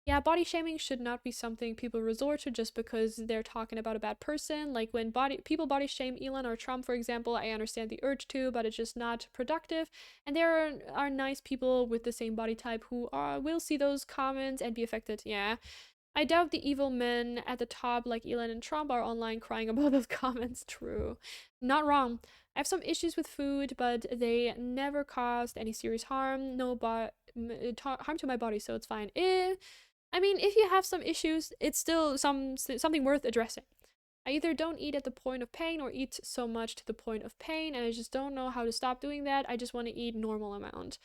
Yeah, body shaming should not be something people resort to just because they're talking about a bad person. Like when people body shame Elon or Trump, for example, I understand the urge to, but it's just not productive. And there are nice people with the same body type who will see those comments and be affected. Yeah, I doubt the evil men at the top, like Elon and Trump, are online crying about those comments. True. Not wrong. I have some issues with food, but they never caused any serious harm. No harm to my body, so it's fine. I mean, if you have some issues, it's still something worth addressing. I either don't eat at the point of pain or eat so much to the point of pain, and I just don't know how to stop doing that. I just want to eat normal amount.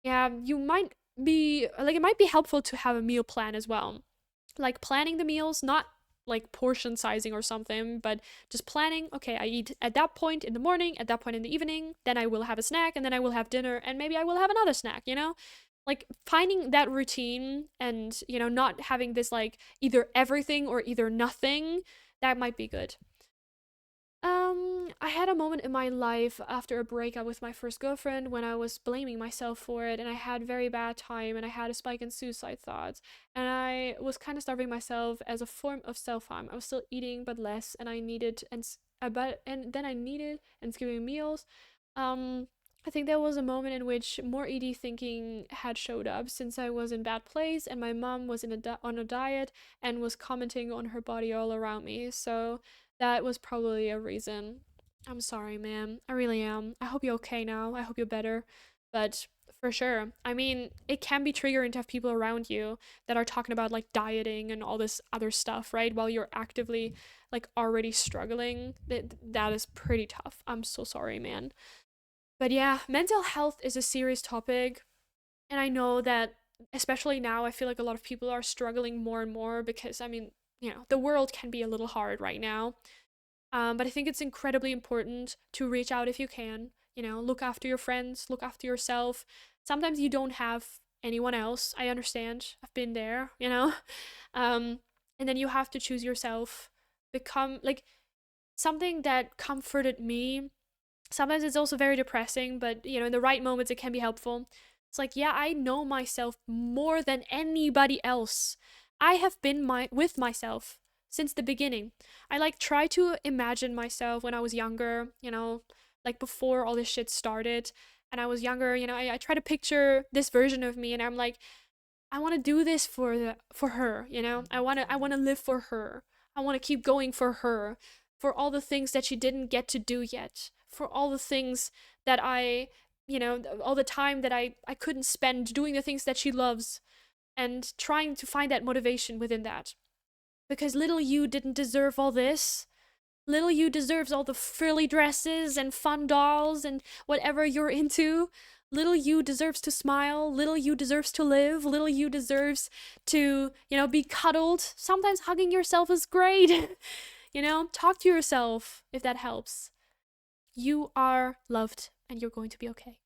Yeah, you might be like it might be helpful to have a meal plan as well, like planning the meals, not like portion sizing or something, but just planning, okay, I eat at that point in the morning, at that point in the evening, then I will have a snack, and then I will have dinner, and maybe I will have another snack, Like finding that routine and, not having this like either everything or either nothing, that might be good. I had a moment in my life after a breakup with my first girlfriend when I was blaming myself for it, and I had very bad time, and I had a spike in suicide thoughts, and I was kind of starving myself as a form of self-harm. I was still eating but less, and I needed and then I needed and skipping meals. Um, I think there was a moment in which more ED thinking had showed up since I was in bad place, and my mom was on a diet and was commenting on her body all around me. So that was probably a reason. I'm sorry, man. I really am. I hope you're okay now. I hope you're better. But for sure, I mean, it can be triggering to have people around you that are talking about like dieting and all this other stuff, right? While you're actively like already struggling. That is pretty tough. I'm so sorry, man. But yeah, mental health is a serious topic. And I know that, especially now, I feel like a lot of people are struggling more and more because, I mean, the world can be a little hard right now. But I think it's incredibly important to reach out if you can. Look after your friends, look after yourself. Sometimes you don't have anyone else. I understand. I've been there. Um, and then you have to choose yourself. Become like something that comforted me. Sometimes it's also very depressing, but in the right moments it can be helpful. It's like, yeah, I know myself more than anybody else. I have been with myself since the beginning. I like try to imagine myself when I was younger, like before all this shit started and I was younger, I try to picture this version of me and I'm like, I want to do this for her, I want to live for her. I want to keep going for her, for all the things that she didn't get to do yet, for all the things that all the time that I couldn't spend doing the things that she loves and trying to find that motivation within that. Because little you didn't deserve all this. Little you deserves all the frilly dresses and fun dolls and whatever you're into. Little you deserves to smile. Little you deserves to live. Little you deserves to, be cuddled. Sometimes hugging yourself is great. Talk to yourself if that helps. You are loved and you're going to be okay.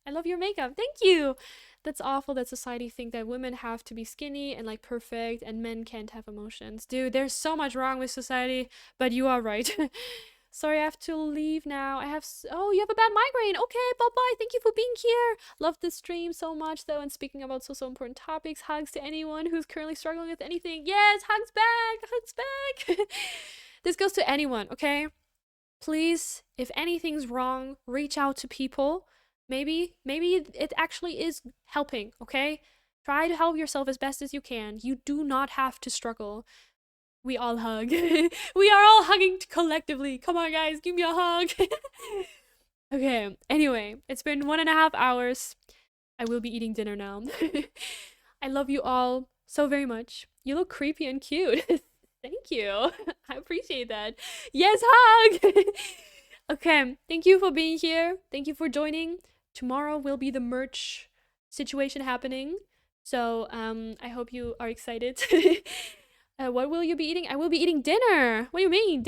I love your makeup. Thank you. That's awful that society think that women have to be skinny and like perfect and men can't have emotions. Dude, there's so much wrong with society, but you are right. Sorry, I have to leave now. Oh, you have a bad migraine. Okay, bye-bye. Thank you for being here. Love this stream so much though, and speaking about so important topics. Hugs to anyone who's currently struggling with anything. Yes, hugs back. Hugs back. This goes to anyone, okay? Please, if anything's wrong, reach out to people. Maybe it actually is helping, okay? Try to help yourself as best as you can. You do not have to struggle. We all hug. We are all hugging collectively. Come on, guys, give me a hug. Okay, anyway, it's been 1.5 hours. I will be eating dinner now. I love you all so very much. You look creepy and cute. Thank you. I appreciate that. Yes, hug! Okay, thank you for being here. Thank you for joining. Tomorrow will be the merch situation happening. So, I hope you are excited. What will you be eating? I will be eating dinner. What do you mean?